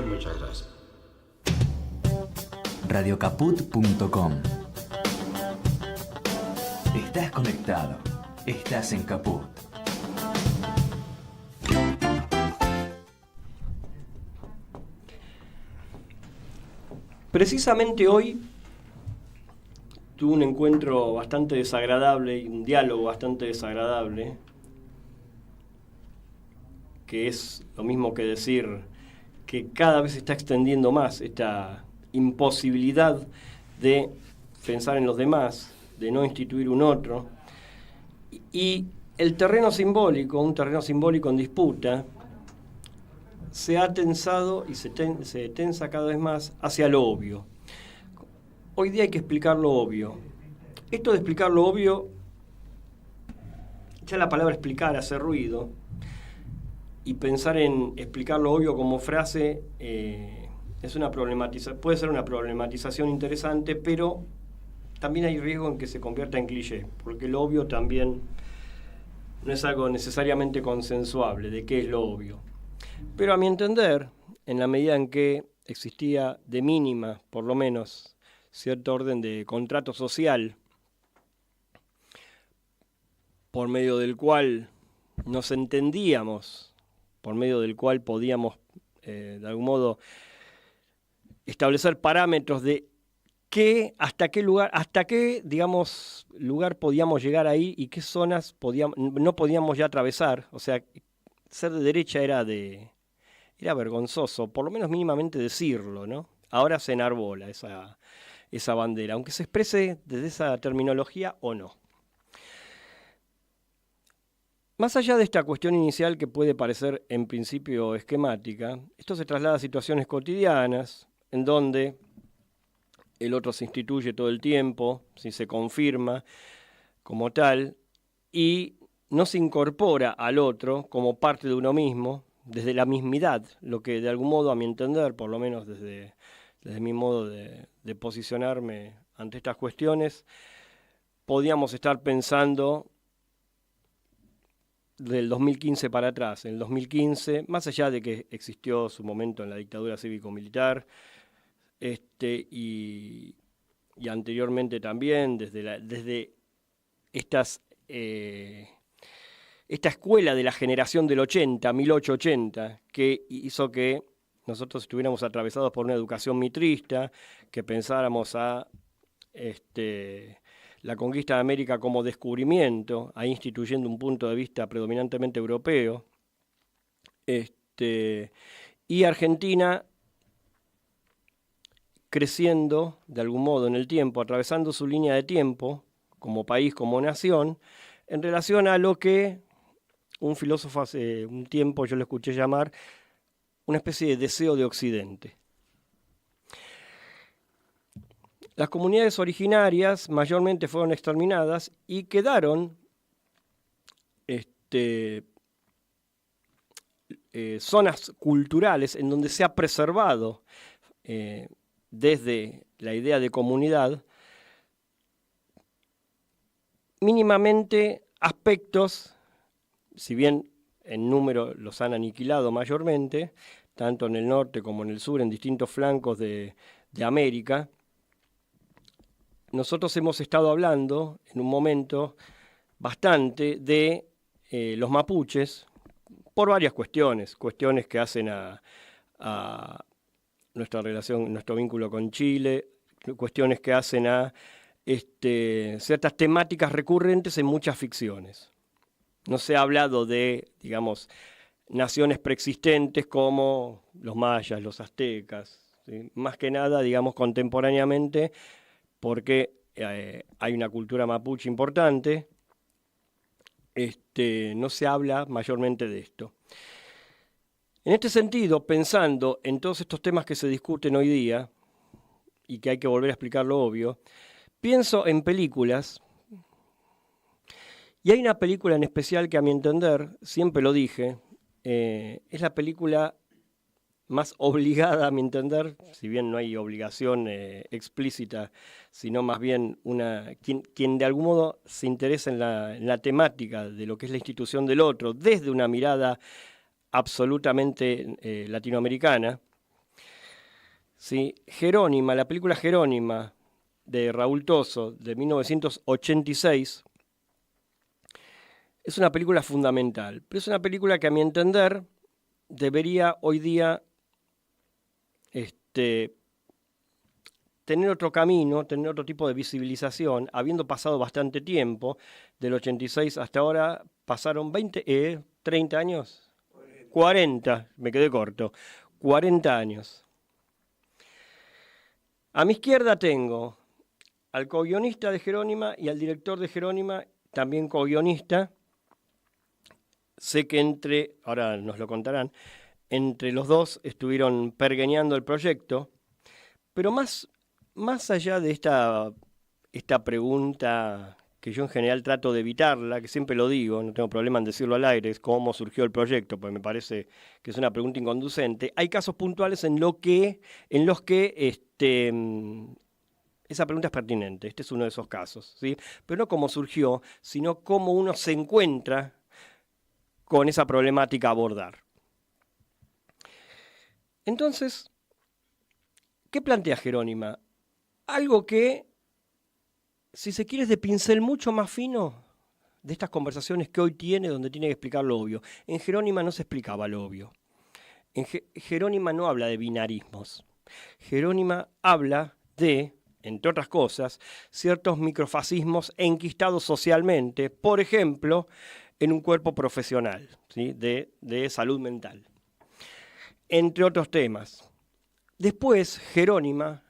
muchas gracias. Radiocaput.com. Estás conectado. Estás en Caput. Precisamente hoy tuve un encuentro bastante desagradable y un diálogo bastante desagradable, que es lo mismo que decir que cada vez se está extendiendo más esta imposibilidad de pensar en los demás, de no instituir un otro, y el terreno simbólico, un terreno simbólico en disputa, se ha tensado y se tensa cada vez más hacia lo obvio. Hoy día hay que explicar lo obvio. Esto de explicar lo obvio, ya la palabra explicar hace ruido, y pensar en explicar lo obvio como frase es puede ser una problematización interesante, pero también hay riesgo en que se convierta en cliché, porque lo obvio también no es algo necesariamente consensuable de qué es lo obvio. Pero a mi entender, en la medida en que existía de mínima, por lo menos, cierto orden de contrato social, por medio del cual nos entendíamos, por medio del cual podíamos, de algún modo, establecer parámetros de hasta qué lugar podíamos llegar ahí y qué zonas no podíamos ya atravesar. O sea, ser de derecha era vergonzoso, por lo menos mínimamente decirlo, ¿no? Ahora se enarbola esa bandera, aunque se exprese desde esa terminología o no. Más allá de esta cuestión inicial que puede parecer en principio esquemática, esto se traslada a situaciones cotidianas, en donde el otro se instituye todo el tiempo, si se confirma como tal, y no se incorpora al otro como parte de uno mismo, desde la mismidad, lo que de algún modo, a mi entender, por lo menos desde mi modo de posicionarme ante estas cuestiones, podíamos estar pensando del 2015 para atrás. En el 2015, más allá de que existió su momento en la dictadura cívico-militar, y anteriormente también, desde esta escuela de la generación del 80, 1880, que hizo que nosotros estuviéramos atravesados por una educación mitrista, que pensáramos a la conquista de América como descubrimiento, ahí instituyendo un punto de vista predominantemente europeo, y Argentina creciendo de algún modo en el tiempo, atravesando su línea de tiempo, como país, como nación, en relación a lo que un filósofo hace un tiempo yo lo escuché llamar una especie de deseo de Occidente. Las comunidades originarias mayormente fueron exterminadas y quedaron zonas culturales en donde se ha preservado desde la idea de comunidad mínimamente aspectos, si bien en número los han aniquilado mayormente, tanto en el norte como en el sur, en distintos flancos de América. Nosotros hemos estado hablando en un momento bastante de los mapuches por varias cuestiones que hacen a nuestra relación, nuestro vínculo con Chile, cuestiones que hacen a ciertas temáticas recurrentes en muchas ficciones. No se ha hablado de, digamos, naciones preexistentes como los mayas, los aztecas, ¿sí? Más que nada, digamos, contemporáneamente, porque hay una cultura mapuche importante, no se habla mayormente de esto. En este sentido, pensando en todos estos temas que se discuten hoy día, y que hay que volver a explicar lo obvio, pienso en películas, y hay una película en especial que a mi entender, siempre lo dije, es la película más obligada a mi entender, si bien no hay obligación explícita, sino más bien quien de algún modo se interesa en la temática de lo que es la institución del otro, desde una mirada absolutamente latinoamericana, ¿sí? Jerónima, la película Jerónima de Raúl Tosso de 1986 es una película fundamental, pero es una película que a mi entender debería hoy día tener otro camino, tener otro tipo de visibilización, habiendo pasado bastante tiempo, del 86 hasta ahora pasaron 30 años, 40, me quedé corto, 40 años. A mi izquierda tengo al co-guionista de Jerónima y al director de Jerónima, también co-guionista. Sé que ahora nos lo contarán, entre los dos estuvieron pergeñando el proyecto, pero más allá de esta pregunta que yo en general trato de evitarla, que siempre lo digo, no tengo problema en decirlo al aire, es cómo surgió el proyecto, pues me parece que es una pregunta inconducente. Hay casos puntuales en los que esa pregunta es pertinente, este es uno de esos casos, ¿sí? Pero no cómo surgió, sino cómo uno se encuentra con esa problemática a abordar. Entonces, ¿qué plantea Jerónima? Algo que, si se quiere, es de pincel mucho más fino de estas conversaciones que hoy tiene, donde tiene que explicar lo obvio. En Jerónima no se explicaba lo obvio. En Jerónima no habla de binarismos. Jerónima habla de, entre otras cosas, ciertos microfascismos enquistados socialmente, por ejemplo, en un cuerpo profesional, ¿sí? de salud mental, entre otros temas. Después, Jerónima,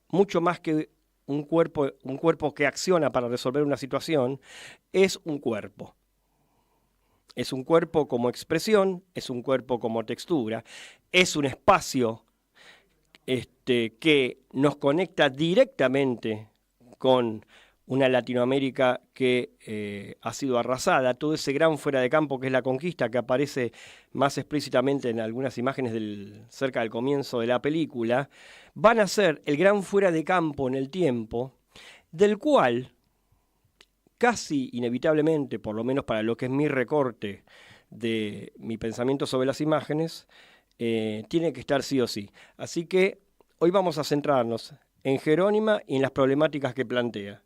mucho más que un cuerpo que acciona para resolver una situación, es un cuerpo. Es un cuerpo como expresión, es un cuerpo como textura, es un espacio que nos conecta directamente con una Latinoamérica que ha sido arrasada, todo ese gran fuera de campo que es la conquista, que aparece más explícitamente en algunas imágenes cerca del comienzo de la película, van a ser el gran fuera de campo en el tiempo, del cual casi inevitablemente, por lo menos para lo que es mi recorte de mi pensamiento sobre las imágenes, tiene que estar sí o sí. Así que hoy vamos a centrarnos en Jerónima y en las problemáticas que plantea.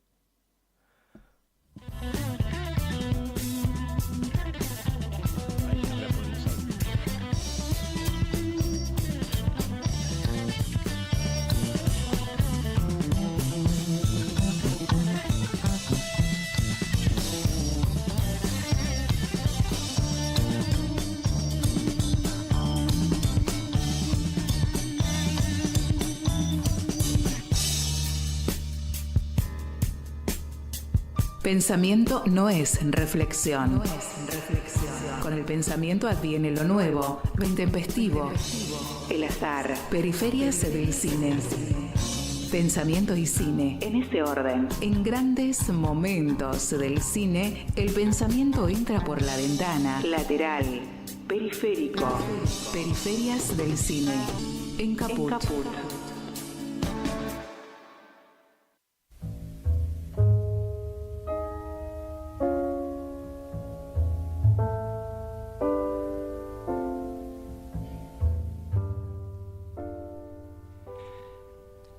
Pensamiento no es reflexión. Con el pensamiento adviene lo nuevo, lo intempestivo, el azar, periferias del cine. Pensamiento y cine, en ese orden. En grandes momentos del cine, el pensamiento entra por la ventana, lateral, periférico. Periferias del cine, en Caput.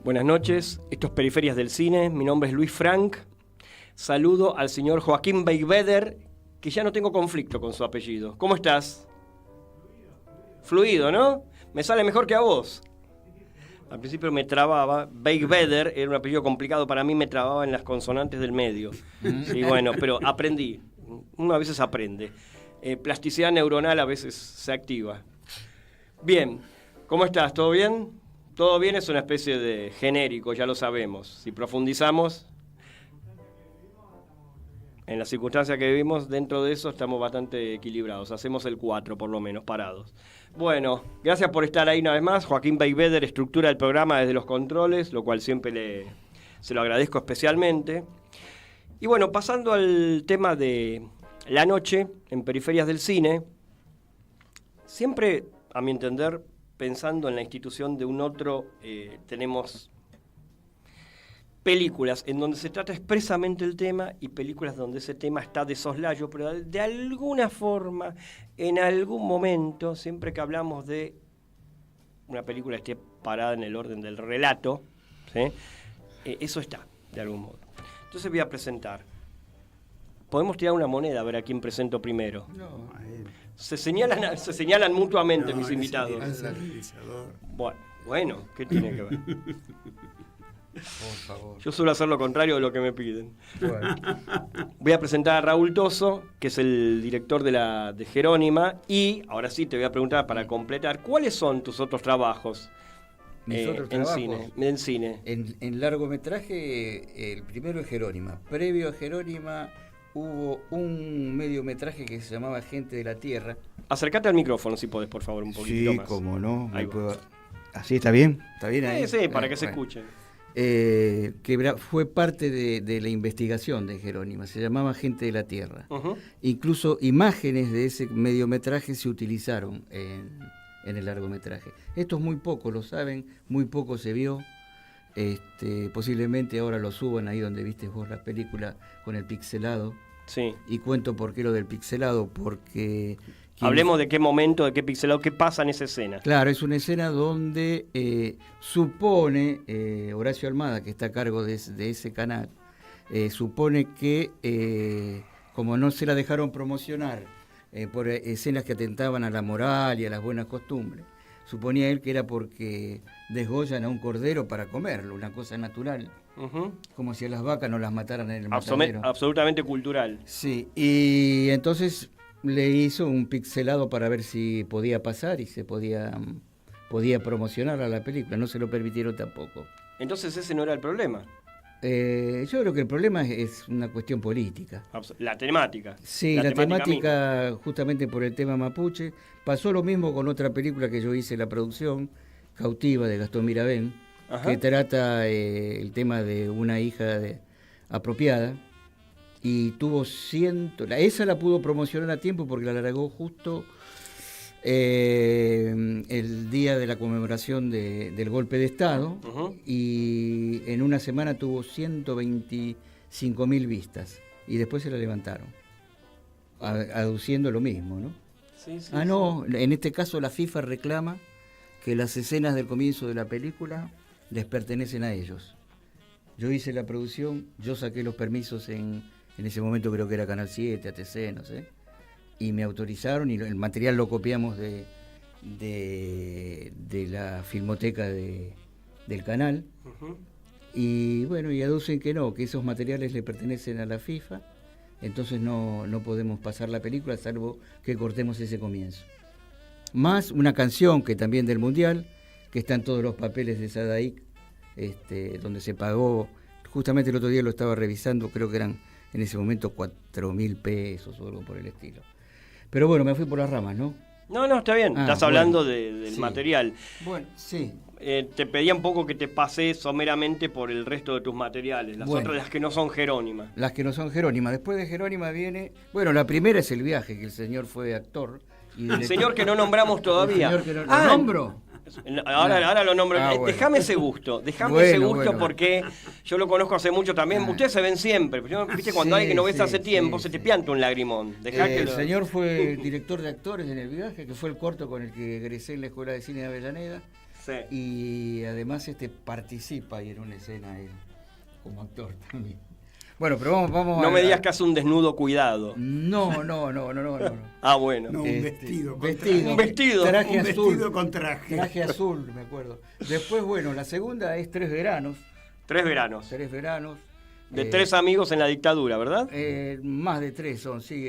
Buenas noches, esto es Periferias del Cine, mi nombre es Luis Frank, saludo al señor Joaquín Beigbeder, que ya no tengo conflicto con su apellido. ¿Cómo estás? Fluido, ¿no? Me sale mejor que a vos. Al principio me trababa, Beigbeder era un apellido complicado para mí, me trababa en las consonantes del medio. Sí, bueno, pero aprendí, uno a veces aprende. Plasticidad neuronal a veces se activa. Bien, ¿cómo estás? ¿Todo bien? Todo bien es una especie de genérico, ya lo sabemos. Si profundizamos en las circunstancias que vivimos, dentro de eso estamos bastante equilibrados. Hacemos el 4 por lo menos, parados. Bueno, gracias por estar ahí una vez más. Joaquín Beigbeder estructura el programa desde los controles, lo cual siempre se lo agradezco especialmente. Y bueno, pasando al tema de la noche en Periferias del Cine, siempre, a mi entender, pensando en la institución de un otro, tenemos películas en donde se trata expresamente el tema y películas donde ese tema está de soslayo, pero de alguna forma, en algún momento, siempre que hablamos de una película esté parada en el orden del relato, ¿sí? Eso está, de algún modo. Entonces voy a presentar. Podemos tirar una moneda a ver a quién presento primero. No, a él. Se señalan mutuamente No, mis invitados. Es el realizador. Bueno, ¿qué tiene que ver? Por favor. Yo suelo hacer lo contrario de lo que me piden. Bueno, Voy a presentar a Raúl Toso, que es el director de Jerónima, y ahora sí te voy a preguntar para completar, ¿cuáles son tus otros trabajos? Mis otros en trabajos. cine. en largometraje, el primero es Jerónima. Previo a Jerónima hubo un mediometraje que se llamaba Gente de la Tierra. Acércate al micrófono si podés, por favor, un poquito Sí, más. cómo no. Ahí me va. puedo- ¿Así está bien? ¿Está bien ahí? Sí, para que se Bueno. escuche. Fue parte de la investigación de Jerónima, se llamaba Gente de la Tierra. Ujú. Incluso imágenes de ese mediometraje se utilizaron en el largometraje. Esto es muy poco, lo saben, muy poco se vio. Posiblemente ahora lo suban ahí donde viste vos la película con el pixelado. Sí. Y cuento por qué lo del pixelado, porque... Hablemos de qué momento, de qué pixelado, qué pasa en esa escena. Claro, es una escena donde supone, Horacio Almada, que está a cargo de ese canal, supone que como no se la dejaron promocionar por escenas que atentaban a la moral y a las buenas costumbres, suponía él que era porque desgollan a un cordero para comerlo, una cosa natural, Ujú. como si a las vacas no las mataran en el matadero. Absolutamente cultural. Sí, y entonces le hizo un pixelado para ver si podía pasar y se podía promocionar a la película. No se lo permitieron tampoco. Entonces ese no era el problema. Yo creo que el problema es una cuestión política. La temática. Sí, la misma. temática justamente por el tema mapuche. Pasó lo mismo con otra película que yo hice la producción, Cautiva, de Gastón Mirabén, Ajá. que trata el tema de una hija apropiada. Y tuvo esa la pudo promocionar a tiempo porque la largó justo el día de la conmemoración del golpe de Estado. Ujú. Y en una semana tuvo 125.000 vistas y después se la levantaron, aduciendo lo mismo, ¿no? Sí, sí, No, en este caso la FIFA reclama que las escenas del comienzo de la película les pertenecen a ellos. Yo hice la producción, yo saqué los permisos en ese momento, creo que era Canal 7, ATC, no sé, y me autorizaron y el material lo copiamos de la filmoteca del canal. Ujú. Y bueno, y aducen que no, que esos materiales le pertenecen a la FIFA, entonces no podemos pasar la película salvo que cortemos ese comienzo. Más una canción que también del Mundial, que están todos los papeles de Sadaic, donde se pagó, justamente el otro día lo estaba revisando, creo que eran en ese momento 4.000 pesos o algo por el estilo. Pero bueno, me fui por las ramas, ¿no? No, está bien. Estás bueno, hablando del sí. material. Bueno, sí. Te pedía un poco que te pases someramente por el resto de tus materiales, las Bueno. otras, las que no son Jerónima. Las que no son Jerónima. Después de Jerónima viene... Bueno, la primera es El viaje, que el señor fue actor. Y El señor que no nombramos todavía. El señor que no, ¿lo Ah, nombro? Ahora lo nombro. Bueno. Déjame ese gusto, Bueno. porque yo lo conozco hace mucho también. Ustedes se ven siempre. Viste, cuando Sí, alguien que no ves sí, hace tiempo, sí, se te sí. pianta un lagrimón. Dejá que El lo- señor fue el director de actores en El viaje, que fue el corto con el que egresé en la Escuela de Cine de Avellaneda. Sí. Y además participa ahí en una escena él, como actor también. Bueno, pero vamos No a... me digas que hace un desnudo cuidado. No. Ah, bueno. No, un vestido. con Vestido. Un vestido. Traje Un azul. vestido con traje. Traje azul, me acuerdo. Después, bueno, la segunda es Tres veranos. 3 veranos. Tres veranos. De 3 amigos en la dictadura, ¿verdad? Más de 3 son, sí.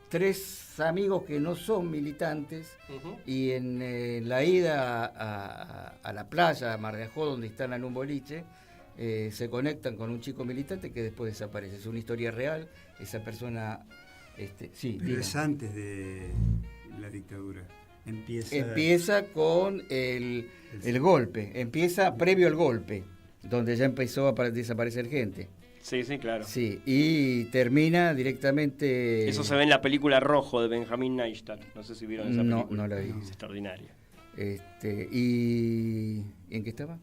3 amigos que no son militantes Ujú. y en la ida a la playa, a Mar de Ajó, donde están en un boliche, se conectan con un chico militante que después desaparece. Es una historia real. Esa persona... sí, Pero diga. es antes de la dictadura. Empieza con el golpe, empieza previo al golpe, donde ya empezó a desaparecer gente. Sí, claro. Sí, y termina directamente... Eso se ve en la película Rojo de Benjamín Neistat. No sé si vieron esa No, película. no la vi. Es extraordinaria. ¿Y en qué estaba?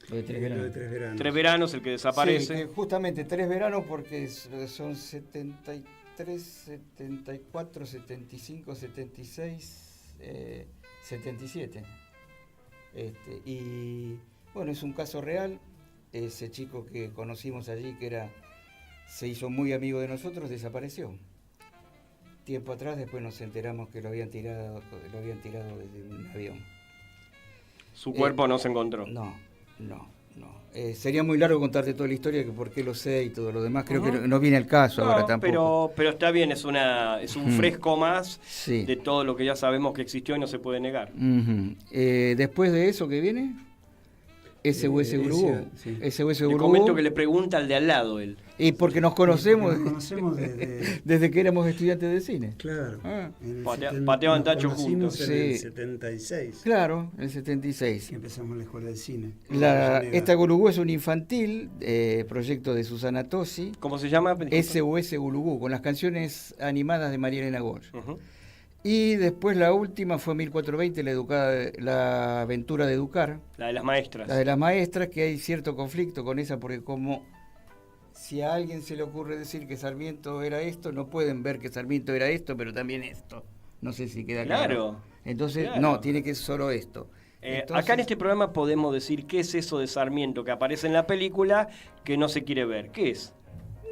Lo de Tres Lo veranos. de 3 veranos. 3 veranos, el que desaparece. Sí, que justamente 3 veranos porque son 73, 74, 75, 76, 77. Y bueno, es un caso real. Ese chico que conocimos allí, se hizo muy amigo de nosotros, desapareció. Tiempo atrás, después nos enteramos que lo habían tirado desde un avión. Su cuerpo no se encontró. No. Sería muy largo contarte toda la historia, que por qué lo sé y todo lo demás. Creo que no viene al caso ahora tampoco. Pero está bien, es un fresco más de todo lo que ya sabemos que existió y no se puede negar. Después de eso, ¿qué viene? SOS Gurugú. Sí. SOS Le Gurugú. comento que le pregunta al de al lado él. Y porque nos conocemos, desde que éramos estudiantes de cine. Claro. Pateaban tacho nos conocimos juntos. en el Sí. 76. Claro, en el 76. Que empezamos la escuela de cine. Esta Gurugú es un infantil, proyecto de Susana Tosi. ¿Cómo se llama? SOS Gurugú, con las canciones animadas de María Elena Walsh. Ujú. Y después la última fue 1420, la aventura de educar. La de las maestras. La de las maestras, que hay cierto conflicto con esa, porque como si a alguien se le ocurre decir que Sarmiento era esto, no pueden ver que Sarmiento era esto, pero también esto. No sé si queda claro. Claro. Entonces, Claro. no, tiene que ser solo esto. Acá en este programa podemos decir qué es eso de Sarmiento que aparece en la película que no se quiere ver. ¿Qué es?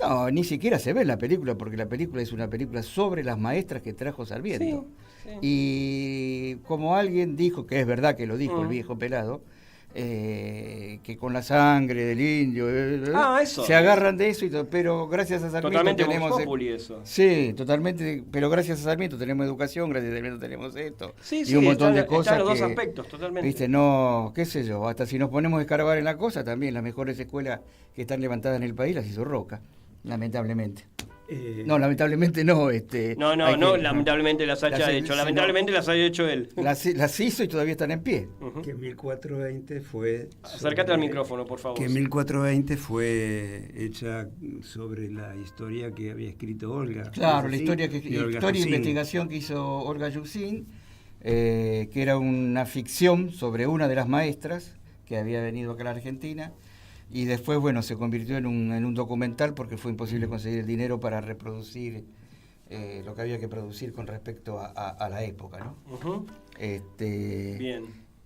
No, ni siquiera se ve en la película, porque la película es una película sobre las maestras que trajo Sarmiento. Sí. Y como alguien dijo, que es verdad que lo dijo el viejo pelado, que con la sangre del indio eso. se agarran de eso, pero gracias a Sarmiento Totalmente tenemos... Vox Populi eso. Sí, totalmente, pero gracias a Sarmiento tenemos educación, gracias a Sarmiento tenemos esto, Sí, y un montón de cosas están los dos que, aspectos, totalmente. viste, no, qué sé yo, hasta si nos ponemos a escarbar en la cosa, también las mejores escuelas que están levantadas en el país las hizo Roca, lamentablemente. No, lamentablemente no. Lamentablemente las haya hecho. Lamentablemente las haya hecho él. Las hizo y todavía están en pie. Que 1420 fue... Acércate al micrófono, por favor. Que 1420 fue hecha sobre la historia que había escrito Olga. Claro, la ¿sí? historia Yusin. investigación que hizo Olga Yusin, que era una ficción sobre una de las maestras que había venido acá a la Argentina. Y después, bueno, se convirtió en un documental porque fue imposible conseguir el dinero para reproducir lo que había que producir con respecto a la época, ¿no? Uh-huh. Bien.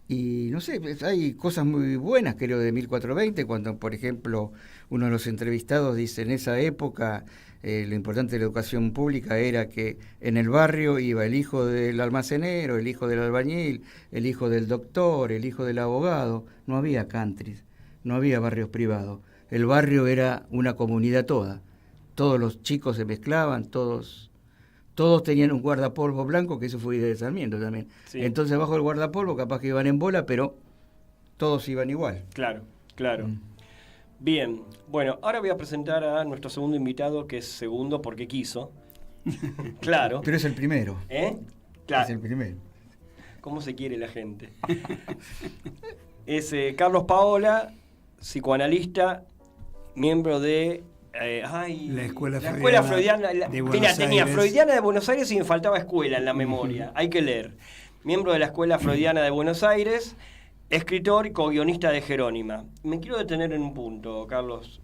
Y no sé, pues, hay cosas muy buenas, creo, de 1420, cuando, por ejemplo, uno de los entrevistados dice, en esa época lo importante de la educación pública era que en el barrio iba el hijo del almacenero, el hijo del albañil, el hijo del doctor, el hijo del abogado, no había countries. No había barrios privados. El barrio era una comunidad toda. Todos los chicos se mezclaban, todos tenían un guardapolvo blanco, que eso fue idea de Sarmiento también. Sí. Entonces bajo el guardapolvo capaz que iban en bola, pero todos iban igual. Claro. Bien, bueno, ahora voy a presentar a nuestro segundo invitado, que es segundo porque quiso. Claro. Pero es el primero. Claro. Es el primero. ¿Cómo se quiere la gente? Es Carlos Paola, psicoanalista, miembro de la Escuela Freudiana de Buenos Aires. Freudiana de Buenos Aires y me faltaba escuela en la memoria, hay que leer. Miembro de la Escuela Freudiana de Buenos Aires, escritor y co-guionista de Jerónima. Me quiero detener en un punto, Carlos.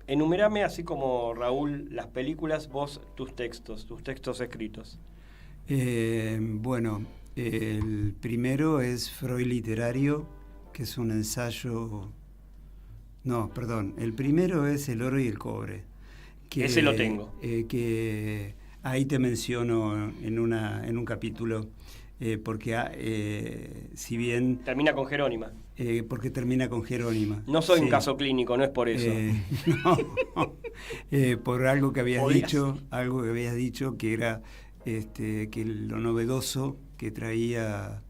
Enumerame, así como Raúl, las películas, vos tus textos escritos. Bueno... El primero es Freud literario, que es un ensayo... No, perdón. El primero es El oro y el cobre. Ese lo tengo. Que ahí te menciono en un capítulo, porque si bien... Termina con Jerónima. Porque termina con Jerónima. No soy un caso clínico, no es por eso. No, por algo que habías dicho, que era que lo novedoso que traía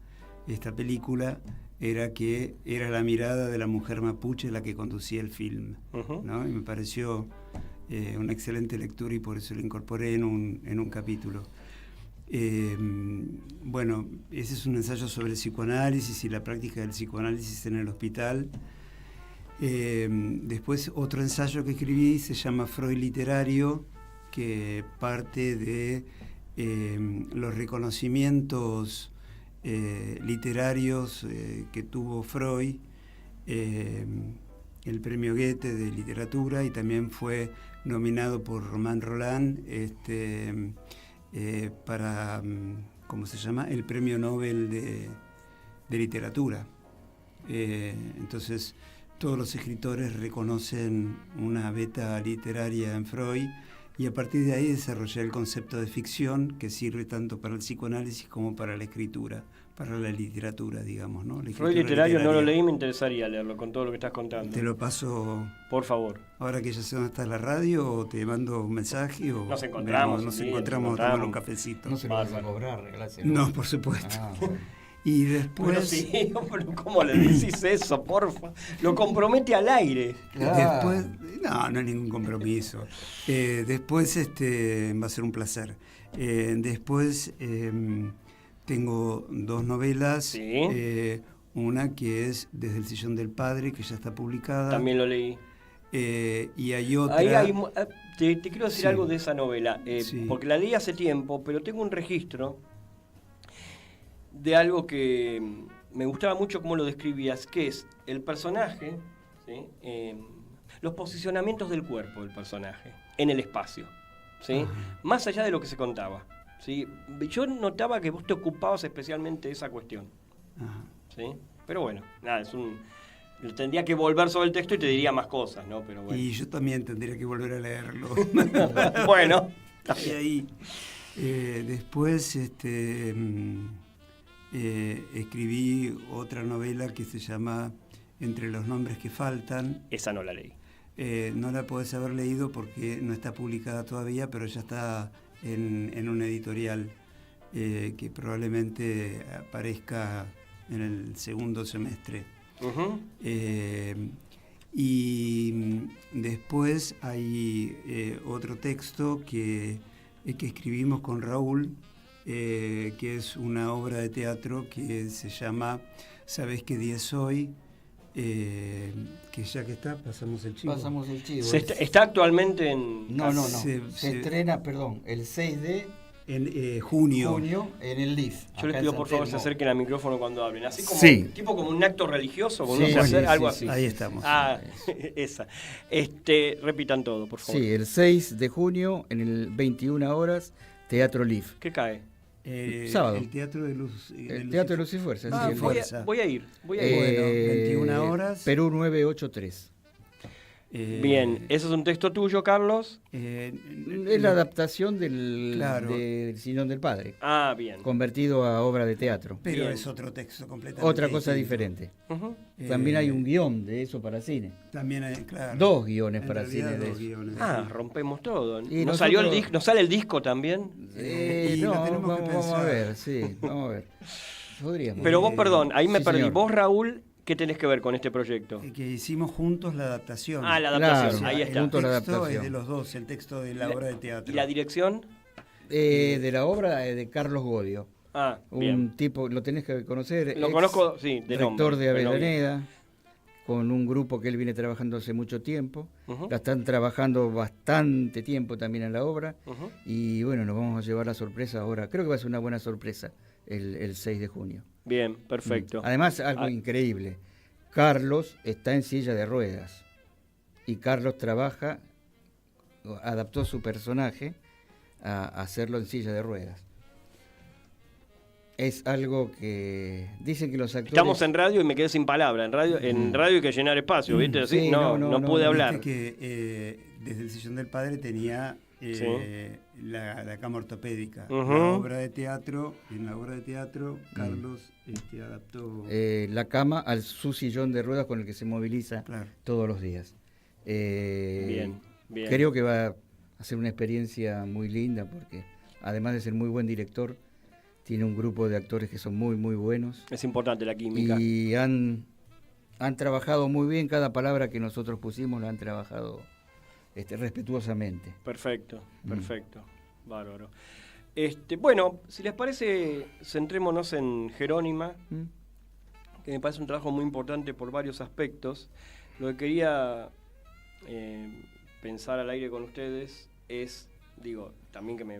esta película era que era la mirada de la mujer mapuche la que conducía el film, ¿no? Y me pareció una excelente lectura y por eso lo incorporé en un capítulo. Bueno, ese es un ensayo sobre el psicoanálisis y la práctica del psicoanálisis en el hospital. Después otro ensayo que escribí se llama Freud literario, que parte de los reconocimientos literarios que tuvo Freud, el premio Goethe de literatura, y también fue nominado por Romain Rolland para ¿cómo se llama? El Premio Nobel de Literatura. Entonces, todos los escritores reconocen una beta literaria en Freud, y a partir de ahí desarrollé el concepto de ficción, que sirve tanto para el psicoanálisis como para la escritura, para la literatura, digamos, ¿no? Freud literario no lo leí, me interesaría leerlo con todo lo que estás contando. Te lo paso, por favor. Ahora que ya sé dónde está la radio, o te mando un mensaje, o nos encontramos a tomar un cafecito. No se lo vas a cobrar, gracias. No, por supuesto. Bueno. Y después... Bueno, sí, ¿cómo le decís eso, porfa? Lo compromete al aire. Después, no hay ningún compromiso. Después va a ser un placer. Después tengo 2 novelas. Sí. Una que es Desde el sillón del padre, que ya está publicada. También lo leí. Y hay otra... Te quiero decir algo de esa novela, Sí. porque la leí hace tiempo, pero tengo un registro de algo que me gustaba mucho cómo lo describías, que es el personaje, ¿sí? Los posicionamientos del cuerpo del personaje en el espacio, ¿sí? Más allá de lo que se contaba, ¿sí? Yo notaba que vos te ocupabas especialmente de esa cuestión, ¿sí? Pero bueno, nada, tendría que volver sobre el texto y te diría más cosas, ¿no? Pero bueno. Y yo también tendría que volver a leerlo. Bueno. Y ahí, después escribí otra novela que se llama Entre los nombres que faltan. Esa no la leí. No la podés haber leído porque no está publicada todavía, pero ya está en un editorial que probablemente aparezca en el segundo semestre. Uh-huh. Y después hay otro texto que escribimos con Raúl, que es una obra de teatro que se llama ¿Sabés qué día es hoy? Que ya que está, pasamos el chivo. Está actualmente en... No. Se estrena, el 6 de junio en el LIF. Yo les pido por favor se acerquen al micrófono cuando hablen. Así como, sí. Tipo como un acto religioso, con algo así. Ahí estamos. Esa. Repitan todo, por favor. Sí, el 6 de junio, en el 21 horas, Teatro LIF. ¿Qué cae? Sábado. El Teatro de Luz. El Teatro de Luz y Fuerza. Voy a ir. Bueno, 21 horas. Perú 983. Bien, ¿eso es un texto tuyo, Carlos? Es la adaptación del Sillón del Padre. Bien. Convertido a obra de teatro. Pero bien. Es otro texto completamente Otra cosa distinto. diferente. Uh-huh. También hay un guión de eso para cine. También hay, claro. 2 guiones En para realidad, cine de 2 eso. guiones. Rompemos todo. Y ¿No sale el disco también? Y lo No, tenemos que vamos a pensar. ver, sí, vamos a ver. Podríamos. Pero vos, perdón, ahí me Sí, perdí. señor. Vos, Raúl, ¿qué tenés que ver con este proyecto? Que hicimos juntos la adaptación. La adaptación, Claro, ahí está. junto a la El texto adaptación. es de los dos, el texto de la obra de teatro. ¿Y la dirección? De la obra de Carlos Godio. Bien. Un tipo, lo tenés que conocer. Lo conozco, sí, de nombre. Rector de pero no bien. Avellaneda, con un grupo que él viene trabajando hace mucho tiempo. Uh-huh. La están trabajando bastante tiempo también en la obra. Uh-huh. Y bueno, nos vamos a llevar la sorpresa ahora. Creo que va a ser una buena sorpresa el 6 de junio. Bien, perfecto. Además, algo increíble. Carlos está en silla de ruedas. Y Carlos adaptó su personaje a hacerlo en silla de ruedas. Es algo que dicen que los actores... Estamos en radio y me quedé sin palabra. En radio hay que llenar espacio, ¿viste? Así, Sí, no pude hablar. Viste que Desde el sillón del padre tenía la cama ortopédica. Uh-huh. En la obra de teatro, Carlos adaptó... la cama al su sillón de ruedas con el que se moviliza todos los días. Bien. Creo que va a ser una experiencia muy linda porque además de ser muy buen director, tiene un grupo de actores que son muy, muy buenos. Es importante la química. Y han trabajado muy bien, cada palabra que nosotros pusimos la han trabajado respetuosamente. Perfecto. Bárbaro. Bueno, si les parece, centrémonos en Jerónima, que me parece un trabajo muy importante por varios aspectos. Lo que quería pensar al aire con ustedes es, también que me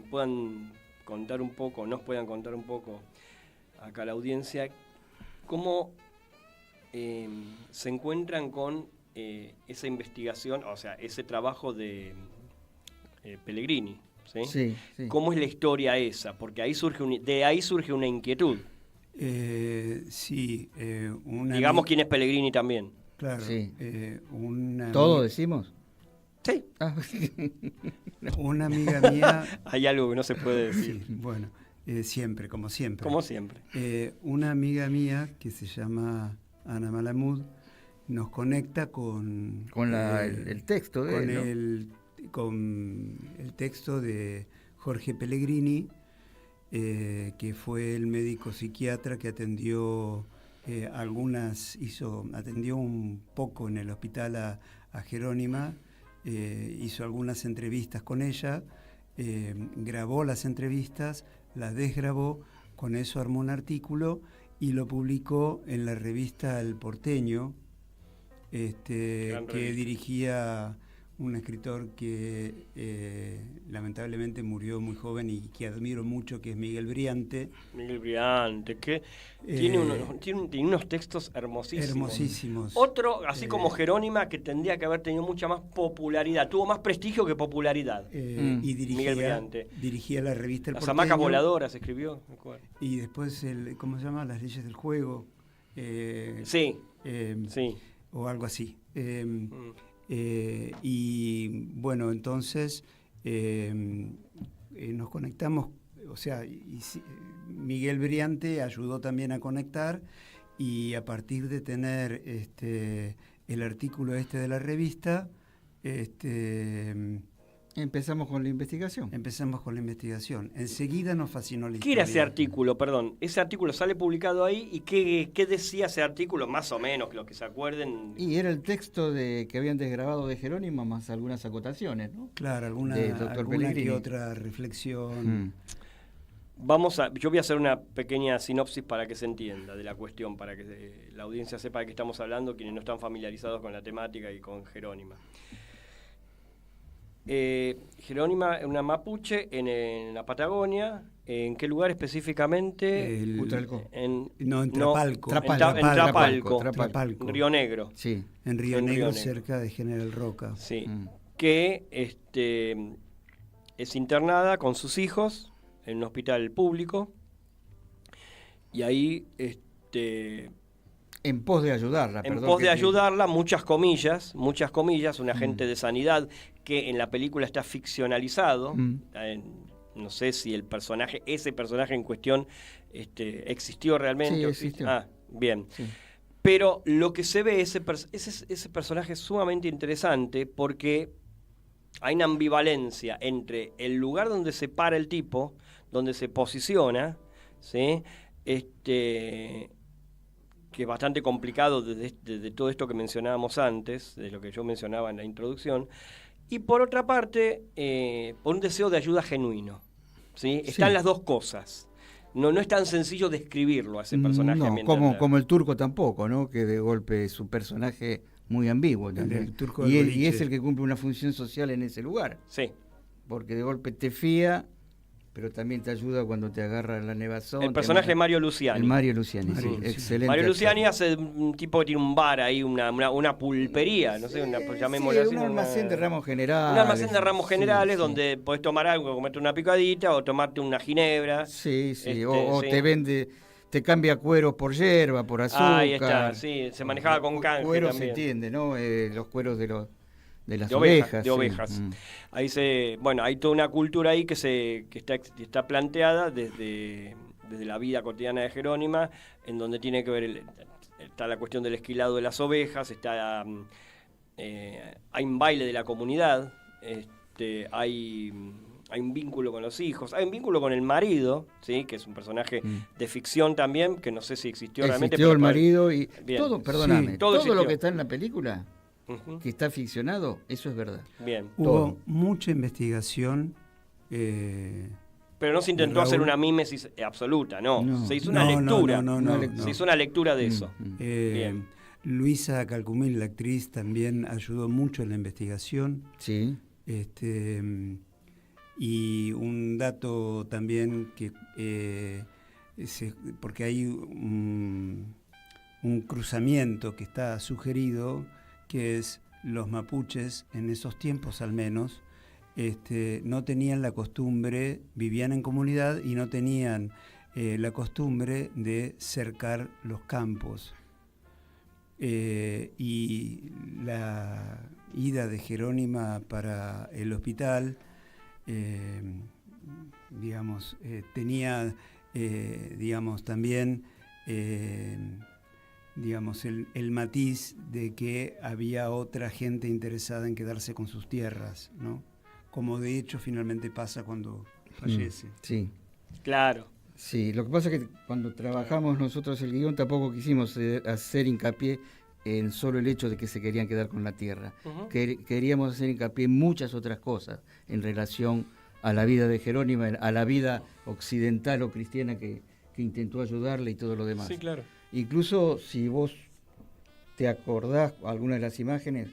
puedan contar un poco, nos puedan contar un poco acá a la audiencia, cómo se encuentran con esa investigación, o sea, ese trabajo de Pellegrini, ¿sí? Sí, sí. ¿Cómo es la historia esa? Porque de ahí surge una inquietud. Sí, Digamos quién es Pellegrini también. Claro, Sí. una ¿Todo ami- decimos? Sí. Ah, una amiga mía, Hay algo que no se puede decir. sí, bueno, siempre, como siempre. Como siempre. Una amiga mía que se llama Ana Malamud nos conecta con el texto de con él, ¿no? con el texto de Jorge Pellegrini, que fue el médico psiquiatra que atendió atendió un poco en el hospital a Jerónima, hizo algunas entrevistas con ella, grabó las entrevistas, las desgrabó, con eso armó un artículo y lo publicó en la revista El Porteño, que dirigía un escritor que lamentablemente murió muy joven y que admiro mucho, que es Miguel Briante. Miguel Briante, que tiene unos textos hermosísimos. Hermosísimos. Otro, así como Jerónima, que tendría que haber tenido mucha más popularidad, tuvo más prestigio que popularidad. Y Miguel Briante. dirigía la revista El Las Porteño. hamacas voladoras escribió. Me acuerdo. Y después, ¿cómo se llama? Las leyes del juego. Sí. O algo así. Y bueno, entonces nos conectamos, o sea, Miguel Briante ayudó también a conectar, y a partir de tener el artículo de la revista, Empezamos con la investigación. Enseguida nos fascinó la ¿Qué historia. era ese artículo? Perdón, ese artículo sale publicado ahí, y ¿qué decía ese artículo? Más o menos, que los que se acuerden. Y era el texto que habían desgrabado de Jerónimo, más algunas acotaciones, ¿no? Claro, alguna que otra reflexión. Yo voy a hacer una pequeña sinopsis para que se entienda de la cuestión, para que la audiencia sepa de qué estamos hablando, quienes no están familiarizados con la temática y con Jerónima. Jerónima es una mapuche en la Patagonia. ¿En qué lugar específicamente? Utralcó. En Trapalco. Trapalco. Río Negro. Sí. En Río Negro, cerca de General Roca. Sí. Que es internada con sus hijos en un hospital público, y ahí en pos de ayudarla. Ayudarla, muchas comillas, un agente de sanidad que en la película está ficcionalizado. No sé si ese personaje en cuestión existió realmente. Sí, existió. Bien. Sí. Pero lo que se ve, ese personaje es sumamente interesante, porque hay una ambivalencia entre el lugar donde se para el tipo, donde se posiciona, ¿sí? Que es bastante complicado desde todo esto que mencionábamos antes, de lo que yo mencionaba en la introducción, y por otra parte, por un deseo de ayuda genuino, ¿sí? Están las dos cosas. No es tan sencillo describirlo a ese personaje. No, como el turco tampoco, ¿no? Que de golpe es un personaje muy ambiguo también. El turco y es el que cumple una función social en ese lugar. Sí. Porque de golpe te fía, pero también te ayuda cuando te agarra la nevazón. El personaje de Mario Luciani. El Mario Luciani, sí, excelente. Mario Luciani hace un tipo que tiene un bar ahí, una pulpería, no sé, llamémosle así. Un almacén de ramos generales. Un almacén de ramos generales donde podés tomar algo, comerte una picadita o tomarte una ginebra. Sí, o te vende, te cambia cueros por hierba, por azúcar. Ahí está, sí, se manejaba con canje cueros también. Se entiende, ¿no? Los cueros de las ovejas. De ovejas. Ahí hay toda una cultura ahí que está planteada desde la vida cotidiana de Jerónima, en donde tiene que ver está la cuestión del esquilado de las ovejas, hay un baile de la comunidad, hay un vínculo con los hijos, hay un vínculo con el marido, ¿sí? Que es un personaje de ficción también, que no sé si existió realmente. Existió el marido y bien. todo, perdóname, Sí, todo lo que está en la película, que está ficcionado, eso es verdad. Bien. Hubo mucha investigación. Pero no se intentó hacer una mímesis absoluta, no. Se hizo una lectura. Se hizo una lectura de eso. Bien. Luisa Calcumil, la actriz, también ayudó mucho en la investigación. Sí. Y un dato también que porque hay un cruzamiento que está sugerido, que es los mapuches, en esos tiempos al menos, no tenían la costumbre, vivían en comunidad y no tenían la costumbre de cercar los campos. Y la ida de Jerónima para el hospital, tenía, también, el matiz de que había otra gente interesada en quedarse con sus tierras, ¿no? Como de hecho finalmente pasa cuando fallece. Sí. Claro. Sí, lo que pasa es que cuando trabajamos nosotros el guión tampoco quisimos hacer hincapié en solo el hecho de que se querían quedar con la tierra. Uh-huh. Queríamos hacer hincapié en muchas otras cosas en relación a la vida de Jerónima, a la vida occidental o cristiana que intentó ayudarle y todo lo demás. Sí, claro. Incluso si vos te acordás alguna de las imágenes,